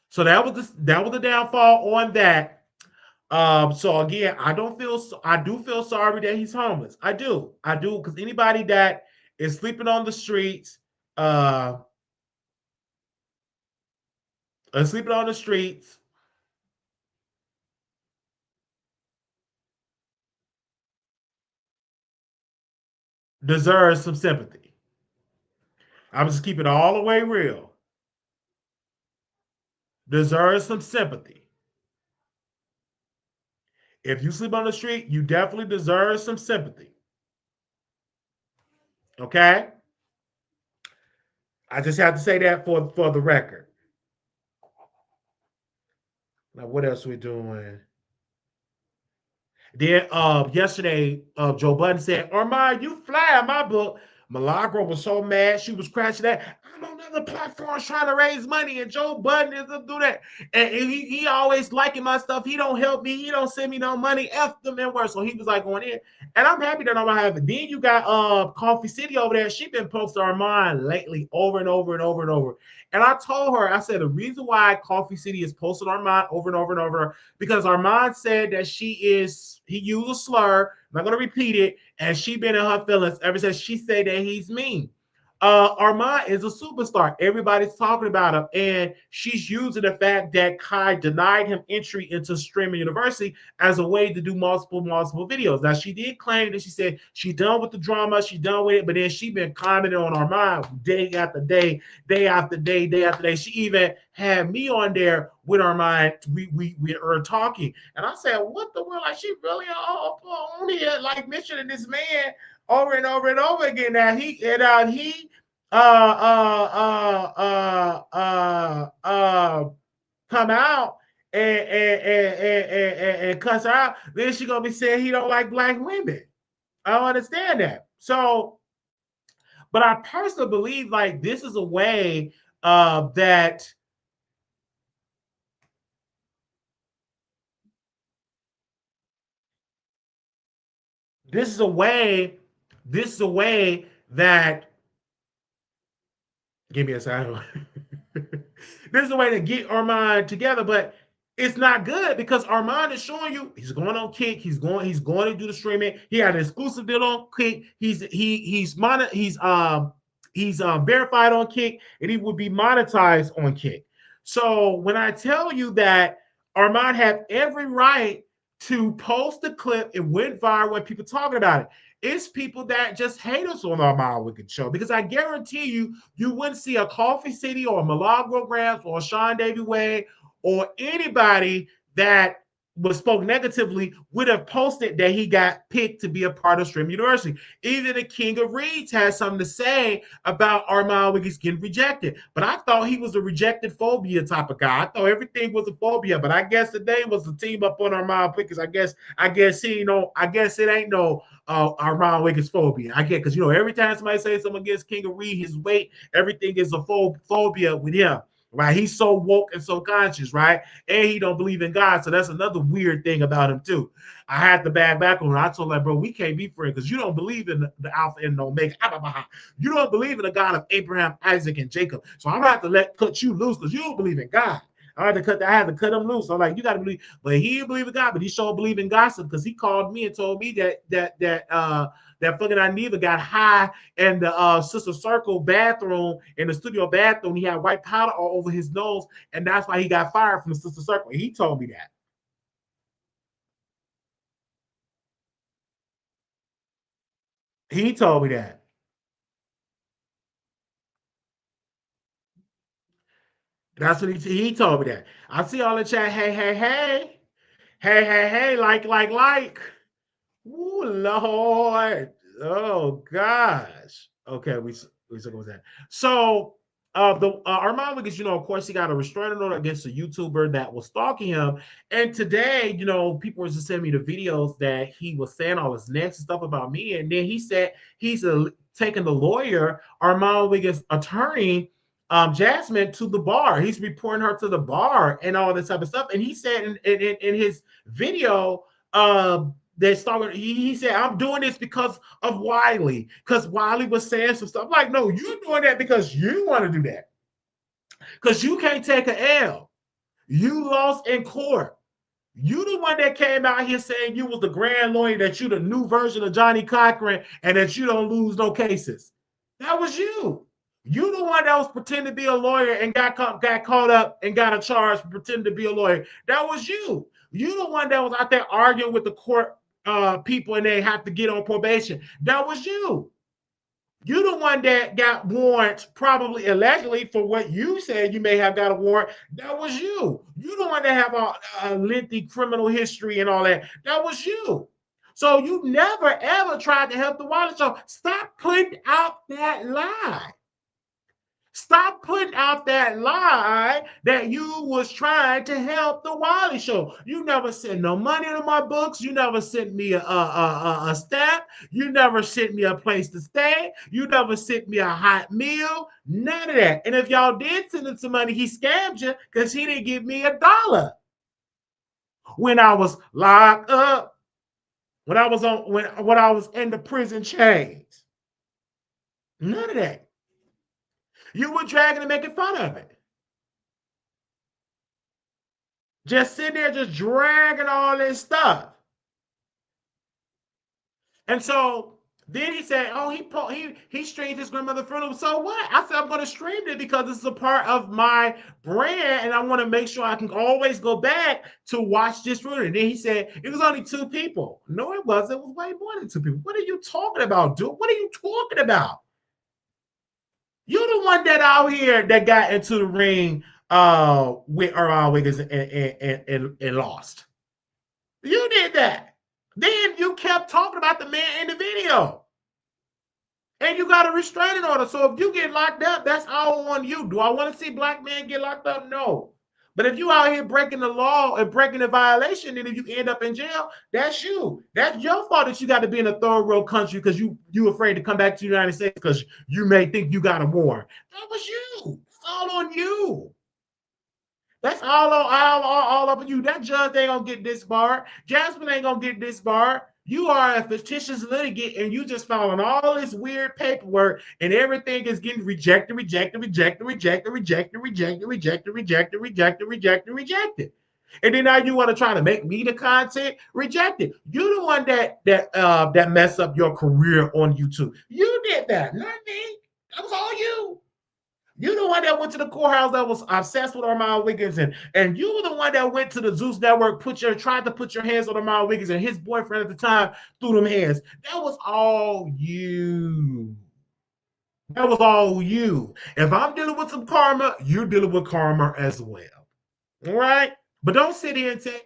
Speaker 1: So that was the downfall on that. So again, I do feel sorry that he's homeless. I do, because anybody that is sleeping on the streets, deserves some sympathy. I'm just keeping it all the way real. Deserves some sympathy. If you sleep on the street, you definitely deserve some sympathy. Okay? I just have to say that for the record. Now, what else we doing? Then yesterday, Joe Budden said, Armon, you fly in my book. Milagro was so mad. She was crashing that. I'm on other platforms trying to raise money, and Joe Budden is to do that. And he always liking my stuff. He don't help me. He don't send me no money. F them and worse. So he was like going in. And I'm happy that I'm gonna have it. Then you got Coffee City over there. She been posting Armon lately over and over and over and over. And I told her, I said, the reason why Coffee City is posting Armon over and over and over, because Armon said that he used a slur. I'm not going to repeat it. And she been in her feelings ever since she said that he's mean. Armon is a superstar. Everybody's talking about him. And she's using the fact that Kai denied him entry into Streaming University as a way to do multiple videos. Now, she did claim that she said she done with the drama. She done with it. But then she been commenting on Armon day after day, day after day, day after day. She even had me on there with Armon. We were talking. And I said, what the world? Like, she really on here, like, mentioning this man over and over and over again. Now he come out and cuss her out. Then she gonna be saying he don't like black women. I don't understand that. So, but I personally believe like this is a way that this is a way that give me a second. This is a way to get Armon together, but it's not good because Armon is showing you he's going on Kick. He's going to do the streaming. He had an exclusive deal on Kick. He's verified on Kick, and he would be monetized on Kick. So when I tell you that Armon had every right to post the clip, it went viral when people talking about it. It's people that just hate us on our Armon Wiggins show because I guarantee you wouldn't see a Coffee City or a Milagro Grams or a Sean Davy Way or anybody that was spoke negatively would have posted that he got picked to be a part of Stream University. Even the King of Reeds had something to say about Armon Wiggins getting rejected. But I thought he was a rejected phobia type of guy. I thought everything was a phobia. But I guess today was a team up on Armon Wiggins. I guess he, I guess it ain't no Armon Wiggins phobia. I get because every time somebody says something against King of Reed, his weight, everything is a phobia with him. Right, he's so woke and so conscious, right? And he don't believe in God, so that's another weird thing about him too. I had to back on him. I told him, bro, we can't be friends because you don't believe in the Alpha and the Omega. You don't believe in the God of Abraham, Isaac, and Jacob. So I'm gonna have to cut you loose because you don't believe in God. I had to cut him loose. So I'm like, you gotta believe, but he didn't believe in God, but he sure believe in gossip because he called me and told me that fucking I neither got high in the Sister Circle bathroom, in the studio bathroom. He had white powder all over his nose, and that's why he got fired from the Sister Circle. He told me that. He told me that. That's what he told me that. I see all the chat. Hey, hey, hey, hey, hey, hey, like. Ooh, Lord. Oh gosh. Okay, we took with that. So the Armon Wiggins, of course, he got a restraining order against a YouTuber that was stalking him. And today, people were just sending me the videos that he was saying all his next stuff about me. And then he said he's taking the lawyer, Armon Wiggins' attorney, Jasmine, to the bar. He's reporting her to the bar and all this type of stuff. And he said in his video, that started, he said, I'm doing this because of Wiley, because Wiley was saying some stuff. I'm like, no, you're doing that because you want to do that. Because you can't take an L. You lost in court. You the one that came out here saying you was the grand lawyer, that you the new version of Johnny Cochran, and that you don't lose no cases. That was you. You the one that was pretending to be a lawyer and got caught up and got a charge for pretending to be a lawyer. That was you. You the one that was out there arguing with the court people and they have to get on probation. That was you. You the one that got warrants, probably allegedly, for what you said you may have got a warrant. That was you. You the one that have a lengthy criminal history and all that. That was you. So you never ever tried to help the Wiley Show. Stop putting out that lie. Stop putting out that lie that you was trying to help the Wiley Show. You never sent no money to my books. You never sent me a stamp. You never sent me a place to stay. You never sent me a hot meal. None of that. And if y'all did send him some money, he scammed you because he didn't give me $1 when I was locked up. When I was when I was in the prison chains. None of that. You were dragging and making fun of it. Just sitting there, just dragging all this stuff. And so then he said, "Oh, he streamed his grandmother's funeral. So what?" I said, "I'm going to stream it because this is a part of my brand, and I want to make sure I can always go back to watch this funeral." And then he said, "It was only 2 people." No, it wasn't. It was way more than 2 people. What are you talking about, dude? What are you talking about? You're the one that out here that got into the ring with Armon Wiggins and lost. You did that. Then you kept talking about the man in the video. And you got a restraining order. So if you get locked up, that's all on you. Do I want to see black men get locked up? No. But if you out here breaking the law and breaking the violation, and if you end up in jail, that's you. That's your fault that you got to be in a third world country because you afraid to come back to the United States because you may think you got a war. That was you. It's all on you. That's all up on you. That judge ain't gonna get disbarred. Jasmine ain't gonna get disbarred. You are a fictitious litigant, and you just filing all this weird paperwork, and everything is getting rejected, rejected, rejected, rejected, rejected, rejected, rejected, rejected, rejected, rejected, rejected. And then now you want to try to make me the content rejected. You the one that messed up your career on YouTube. You did that, not me. That was all you. You the one that went to the courthouse that was obsessed with Armon Wiggins, and you were the one that went to the Zeus Network, tried to put your hands on Armon Wiggins, and his boyfriend at the time threw them hands. That was all you. That was all you. If I'm dealing with some karma, you're dealing with karma as well. All right? But don't sit here and say,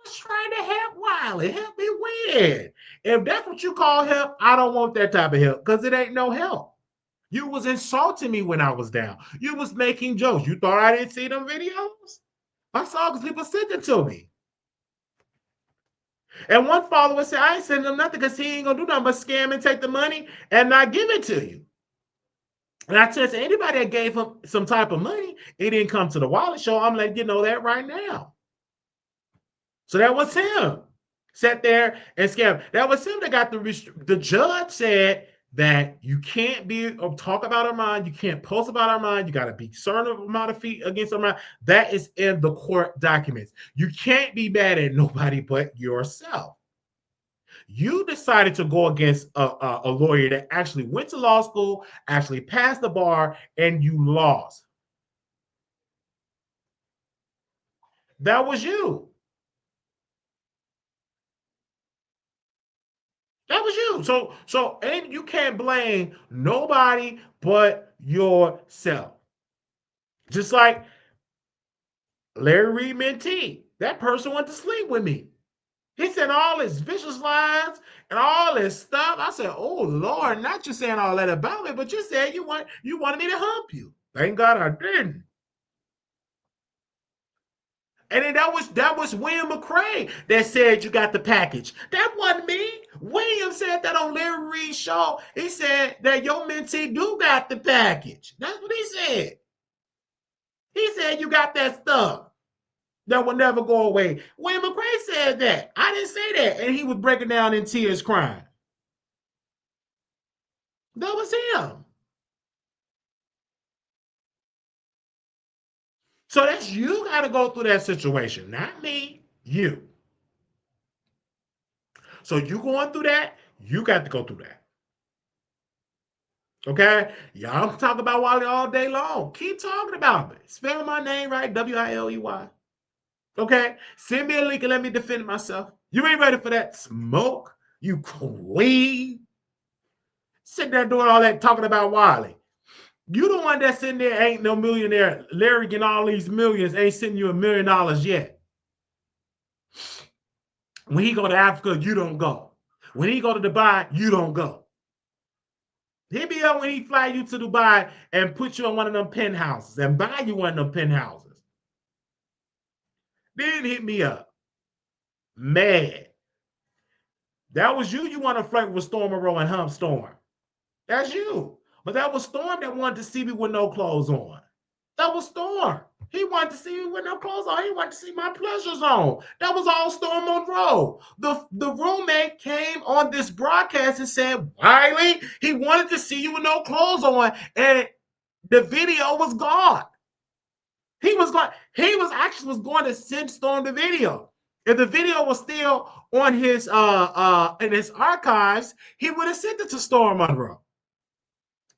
Speaker 1: was trying to help Wiley. Help me win. If that's what you call help, I don't want that type of help because it ain't no help. You was insulting me when I was down. You was making jokes. You thought I didn't see them videos? I saw because people sent it to me. And one follower said, I ain't sending him nothing because he ain't gonna do nothing but scam and take the money and not give it to you. And I said, anybody that gave him some type of money, it didn't come to the wallet show. I'm letting you know that right now. So that was him. Sat there and scammed. That was him that got the judge said that you can't be or talk about Armon, you can't post about Armon, you got to be certain amount of feet against Armon. That is in the court documents. You can't be mad at nobody but yourself. You decided to go against a lawyer that actually went to law school, actually passed the bar, and you lost. That was you. That was you. So and you can't blame nobody but yourself. Just like Larry Reed mentee. That person went to sleep with me. He said all his vicious lines and all this stuff. I said, "Oh Lord, not you saying all that about me, but you said you wanted me to hump you." Thank God I didn't. And then that was William McCray that said you got the package. That wasn't me. William said that on Larry Reed's show. He said that your mentee do got the package. That's what he said. He said you got that stuff that will never go away. William McCray said that. I didn't say that. And he was breaking down in tears crying. That was him. So that's you got to go through that situation, not me, you. So you going through that, you got to go through that. Okay? Y'all can talk about Wiley all day long. Keep talking about me. Spell my name right, Wiley. Okay? Send me a link and let me defend myself. You ain't ready for that smoke, you queen. Sitting there doing all that talking about Wiley. You the one that's sitting there ain't no millionaire. Larry getting all these millions, ain't sending you $1 million yet. When he go to Africa, you don't go. When he go to Dubai, you don't go. He be up when he fly you to Dubai and put you in one of them penthouses and buy you one of them penthouses. Then hit me up. Mad. That was you. You want to flirt with Storm Monroe and Hump Storm. That's you. But that was Storm that wanted to see me with no clothes on. That was Storm. He wanted to see me with no clothes on. He wanted to see my pleasures on. That was all Storm Monroe. The roommate came on this broadcast and said, Wiley, he wanted to see you with no clothes on. And the video was gone. He was going to send Storm the video. If the video was still on his in his archives, he would have sent it to Storm Monroe.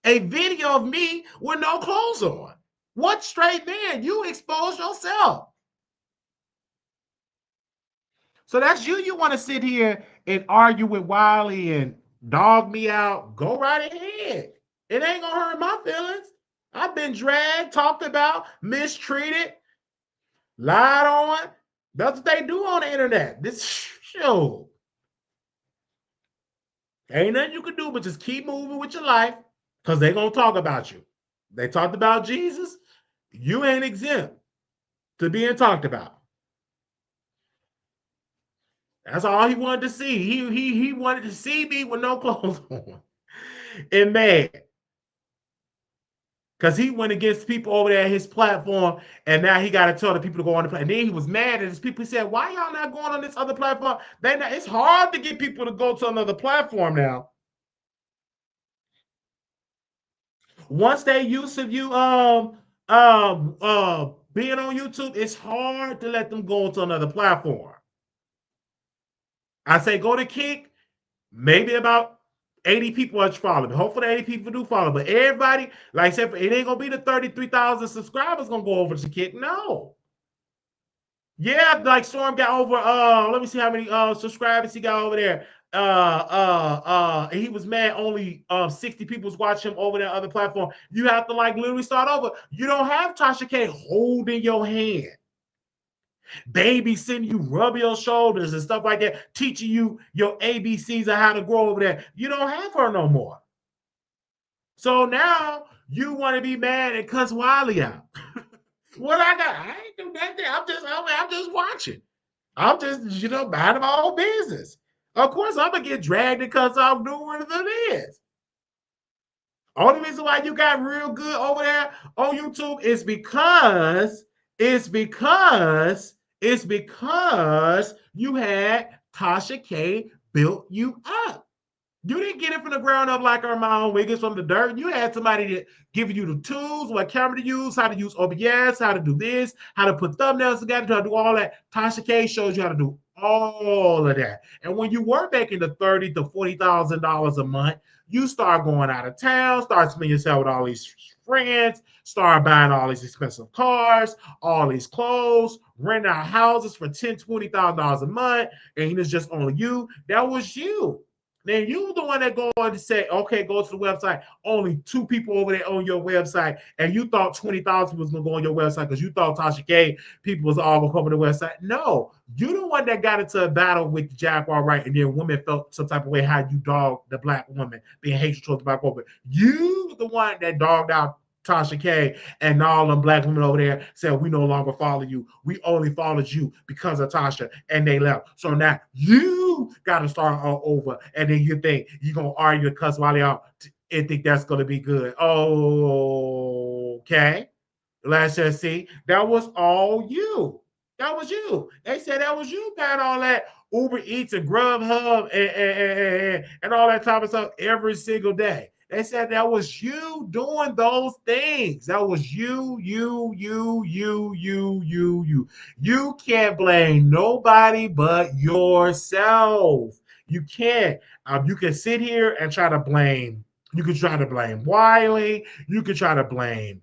Speaker 1: A video of me with no clothes on. What straight man? You expose yourself. So that's you. You want to sit here and argue with Wiley and dog me out? Go right ahead. It ain't gonna hurt my feelings. I've been dragged, talked about, mistreated, lied on. That's what they do on the internet. This show. Ain't nothing you can do but just keep moving with your life because they're going to talk about you. They talked about Jesus. You ain't exempt to being talked about. That's all he wanted to see. He wanted to see me with no clothes on and mad. Because he went against people over there at his platform, and now he got to tell the people to go on the platform. And then he was mad at his people. He said, why y'all not going on this other platform? It's hard to get people to go to another platform now. Once they used to you being on YouTube, it's hard to let them go to another platform. I say go to Kick, maybe about 80 people are following. Hopefully 80 people do follow. But everybody, like I said, it ain't gonna be the 33,000 subscribers gonna go over to Kick. No. Yeah, like Storm got over let me see how many subscribers he got over there. And he was mad only 60 people was watching him over that other platform. You have to like literally start over. You don't have Tasha K holding your hand. babysitting you, rub your shoulders and stuff like that, teaching you your ABCs of how to grow over there. You don't have her no more. So now you want to be mad and cuss Wiley out. What I got? I ain't do nothing. I'm just watching. I'm just, minding my own business. Of course, I'm gonna get dragged because I'm doing what it is. Only reason why you got real good over there on YouTube is because you had Tasha K built you up. You didn't get it from the ground up like Armon Wiggins from the dirt. You had somebody that giving you the tools, what camera to use, how to use OBS, how to do this, how to put thumbnails together, how to do all that. Tasha K shows you how to do all of that. And when you were making the $30,000 to $40,000 a month, you start going out of town, start spending yourself with all these friends, start buying all these expensive cars, all these clothes, renting out houses for $10,000, $20,000 a month, and it's just only you. That was you. Then you the one that go on to say, okay, go to the website. Only 2 people over there on your website, and you thought 20,000 was gonna go on your website because you thought Tasha K people was all gonna come on the website. No, you the one that got into a battle with the Jaguar, right? And then women felt some type of way how you dogged the black woman, being hatred towards the black woman. You the one that dogged out Tasha K and all them black women over there said, we no longer follow you. We only followed you because of Tasha, and they left. So now you got to start all over, and then you think you're going to argue and cuss Wiley out and think that's going to be good. Oh, okay. Let's just see. That was all you. That was you. They said that was you buying all that Uber Eats and Grubhub and all that type of stuff every single day. They said that was you doing those things. That was you. You can't blame nobody but yourself. You can't. You can sit here and try to blame. You can try to blame Wiley. You can try to blame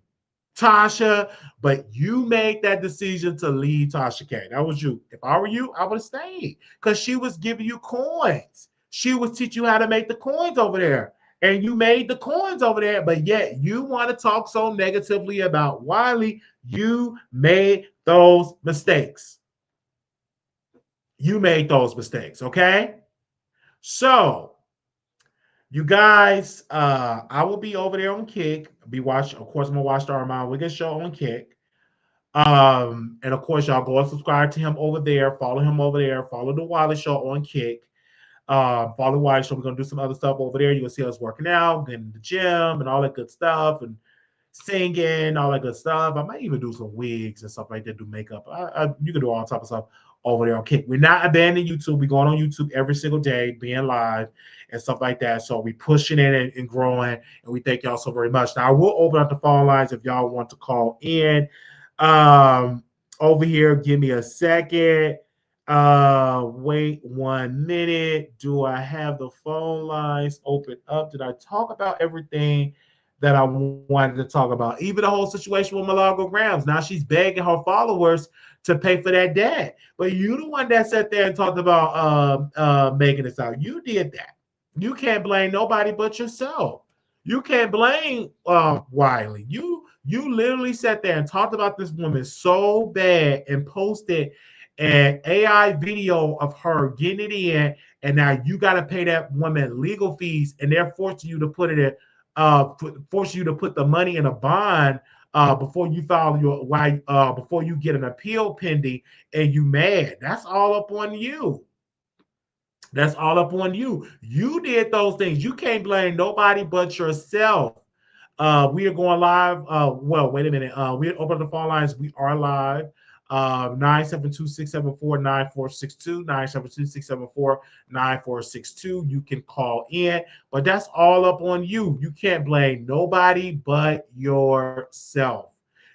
Speaker 1: Tasha, but you made that decision to leave Tasha K. That was you. If I were you, I would have stayed because she was giving you coins. She was teaching you how to make the coins over there. And you made the coins over there, but yet you want to talk so negatively about Wiley. You made those mistakes. You made those mistakes, okay? So, you guys, I will be over there on Kick. Of course, I'm gonna watch the Armon Wiggins show on Kick. And of course, y'all go and subscribe to him over there, follow him over there, follow the Wiley Show on Kick. Follow the Wiley Show. We're gonna do some other stuff over there. You'll see us working out, getting in the gym, and all that good stuff, and singing, all that good stuff. I might even do some wigs and stuff like that, do makeup. You can do all type of stuff over there on Kick. We're not abandoning YouTube. We're going on YouTube every single day, being live and stuff like that. So we pushing it and growing, and we thank y'all so very much. Now I will open up the phone lines if y'all want to call in. Over here, give me a second. Wait 1 minute. Do I have the phone lines open up? Did I talk about everything that I wanted to talk about? Even the whole situation with Milagro Grams. Now she's begging her followers to pay for that debt. But you the one that sat there and talked about making this out. You did that. You can't blame nobody but yourself. You can't blame Wiley. You literally sat there and talked about this woman so bad and posted an AI video of her getting it in, and now you got to pay that woman legal fees, and they're forcing you to put it in, force you to put the money in a bond before you file your before you get an appeal pending, and you mad. That's all up on you. That's all up on you. You did those things. You can't blame nobody but yourself. We are going live. Well, wait a minute. We open the phone lines. We are live. 972-674-9462, 972-674-9462. You can call in, but that's all up on you. You can't blame nobody but yourself.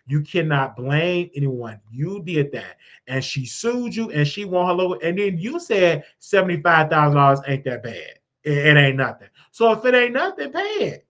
Speaker 1: You cannot blame anyone. You did that. And she sued you and she won her logo. And then you said $75,000 ain't that bad. It ain't nothing. So if it ain't nothing, pay it.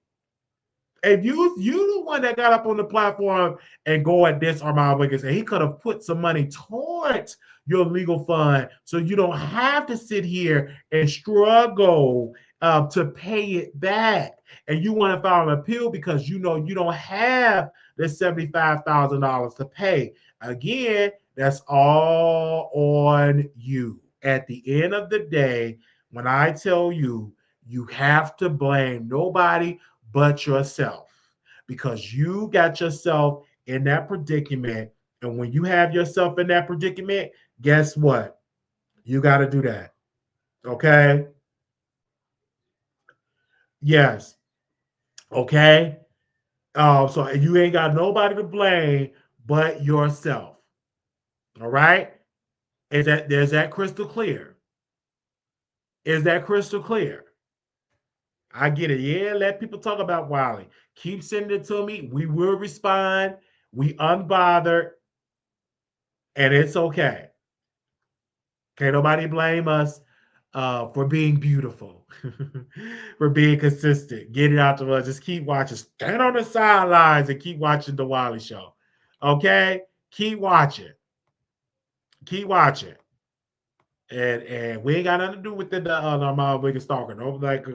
Speaker 1: If you the one that got up on the platform and go at this Armon Wiggins, and he could have put some money towards your legal fund so you don't have to sit here and struggle to pay it back. And you want to file an appeal because you know you don't have the $75,000 to pay. Again, That's all on you. At the end of the day, when I tell you, you have to blame nobody but yourself because you got yourself in that predicament. And when you have yourself in that predicament, guess what? You got to do that. Okay. Yes. Okay. So you ain't got nobody to blame but yourself. All right. Is that there's that crystal clear? Is that crystal clear? I get it. Yeah, let people talk about Wiley. Keep sending it to me. We will respond. We unbothered, and it's okay. Can't nobody blame us for being beautiful, for being consistent. Get it out to us. Just keep watching. Stand on the sidelines and keep watching the Wiley Show. Okay, keep watching. Keep watching. And we ain't got nothing to do with the Armon Wiggins stalker. No, like,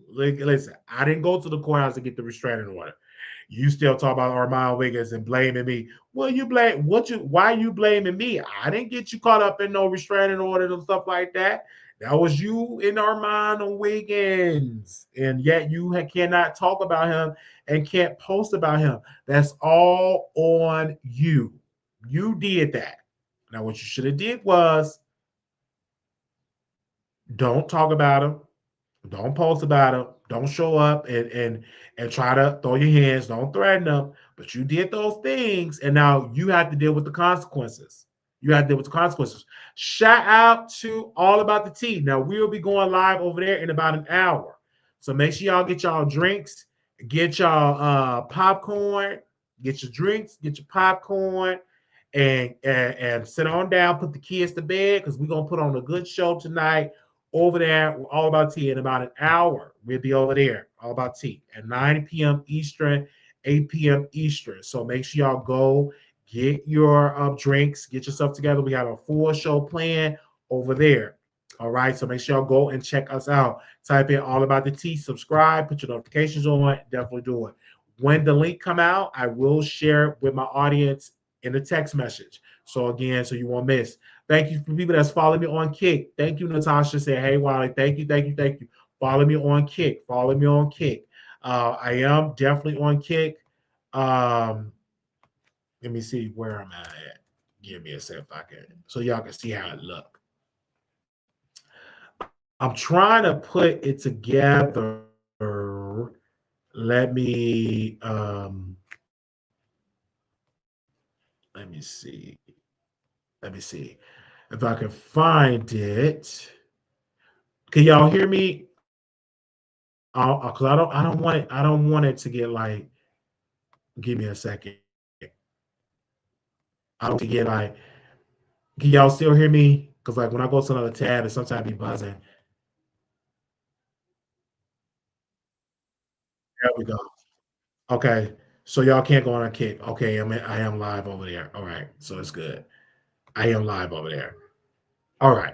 Speaker 1: listen, I didn't go to the courthouse to get the restraining order. You still talk about Armon Wiggins and blaming me. Well, you blame what you? Why you blaming me? I didn't get you caught up in no restraining orders and stuff like that. That was you in Armon Wiggins, and yet you cannot talk about him and can't post about him. That's all on you. You did that. Now, what you should have did was don't talk about him. Don't post about him. Don't show up and try to throw your hands. Don't threaten them. But you did those things, and now you have to deal with the consequences. You have to deal with the consequences. Shout out to All About the Tea. Now we'll be going live over there in about an hour. So make sure y'all get y'all drinks, get y'all popcorn, get your drinks, get your popcorn, and sit on down, put the kids to bed because we're gonna put on a good show tonight over there, All About Tea. In about an hour, we'll be over there, All About Tea, at 9 p.m. Eastern, 8 p.m. Eastern. So make sure y'all go get your drinks, get yourself together. We have a full show plan over there. All right, so make sure y'all go and check us out. Type in All About the Tea, subscribe, put your notifications on. Definitely do it. When the link come out, I will share it with my audience in the text message. So again, so you won't miss. Thank you for people that's following me on Kick. Thank you, Natasha. Say, hey, Wally. Thank you, thank you, thank you. Follow me on Kick. Follow me on Kick. I am definitely on Kick. Let me see where I'm at. Give me a second if I can, so y'all can see how it look. I'm trying to put it together. Let me let me see. Let me see if I can find it. Can y'all hear me? Cause I don't want it. I don't want it to get like. Give me a second. I don't want to get like. Can y'all still hear me? Cause like when I go to another tab, it sometimes be buzzing. There we go. Okay, so y'all can't go on a Kick. Okay, I am live over there. All right, so it's good. I am live over there. All right.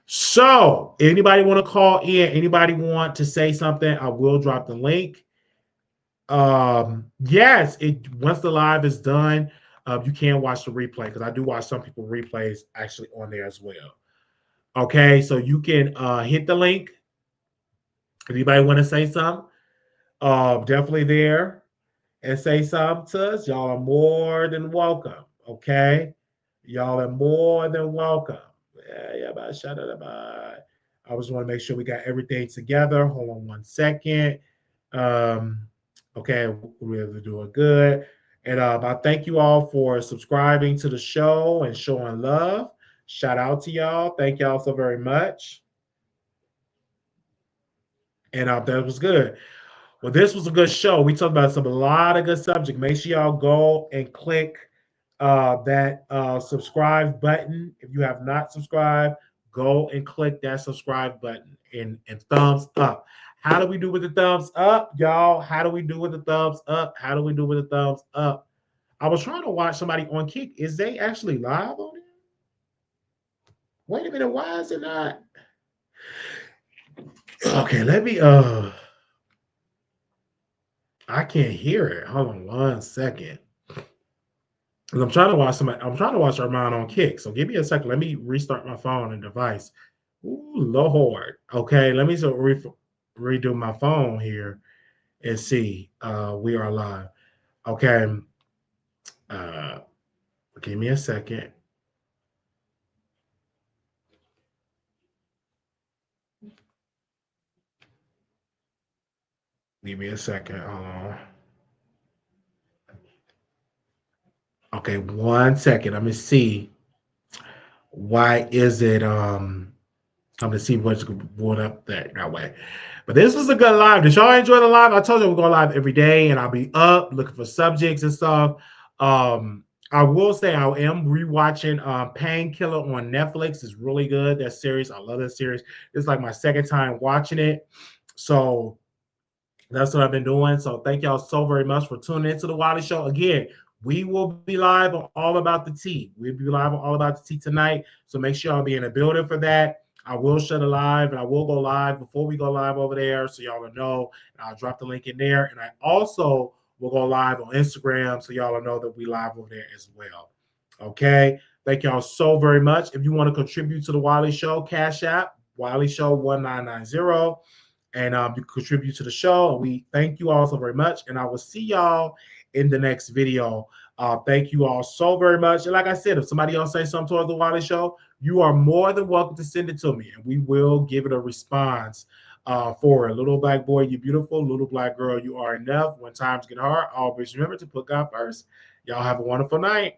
Speaker 1: So anybody want to call in? Anybody want to say something? I will drop the link. Yes, it once the live is done, you can watch the replay because I do watch some people replays actually on there as well. Okay, so you can hit the link. Anybody want to say something? Definitely there and say something to us. Y'all are more than welcome. Okay, y'all are more than welcome. Yeah, yeah, shout out about. I just want to make sure we got everything together. Hold on one second. Um, okay, we're doing good. And I thank you all for subscribing to the show and showing love. Shout out to y'all. Thank y'all so very much. And that was good. Well, this was a good show. We talked about a lot of good subject. Make sure y'all go and click that subscribe button. If you have not subscribed, go and click that subscribe button and thumbs up. How do we do with the thumbs up, y'all? How do we do with the thumbs up? How do we do with the thumbs up? I was trying to watch somebody on Kick. Is they actually live on it? Wait a minute, why is it not? Okay, let me I can't hear it. Hold on one second. 'Cause I'm trying to watch somebody. I'm trying to watch Armon on Kick. So give me a second. Let me restart my phone and device. Ooh, Lord. Okay, let me redo my phone here and see. We are live. Okay. Uh, give me a second. Give me a second. Hold on. Okay, 1 second. Let me see. Why is it I'm gonna see what's going up that way. But this was a good live. Did y'all enjoy the live? I told you we're going live every day, and I'll be up looking for subjects and stuff. I will say I am rewatching Painkiller on Netflix. It's really good. That series, I love that series. It's like my second time watching it. So that's what I've been doing. So thank y'all so very much for tuning into the Wiley Show. Again, we will be live on All About the Tea. We'll be live on All About the Tea tonight. So make sure y'all be in the building for that. I will shut it live and I will go live before we go live over there. So y'all will know. And I'll drop the link in there. And I also will go live on Instagram. So y'all will know that we live over there as well. Okay. Thank y'all so very much. If you want to contribute to the Wiley Show, Cash App, Wiley Show 1990, and you contribute to the show. We thank you all so very much, and I will see y'all in the next video. Thank you all so very much. And like I said, if somebody else says something towards the Wiley Show, you are more than welcome to send it to me, and we will give it a response. For a little black boy, you beautiful. Little black girl, you are enough. When times get hard, always remember to put God first. Y'all have a wonderful night.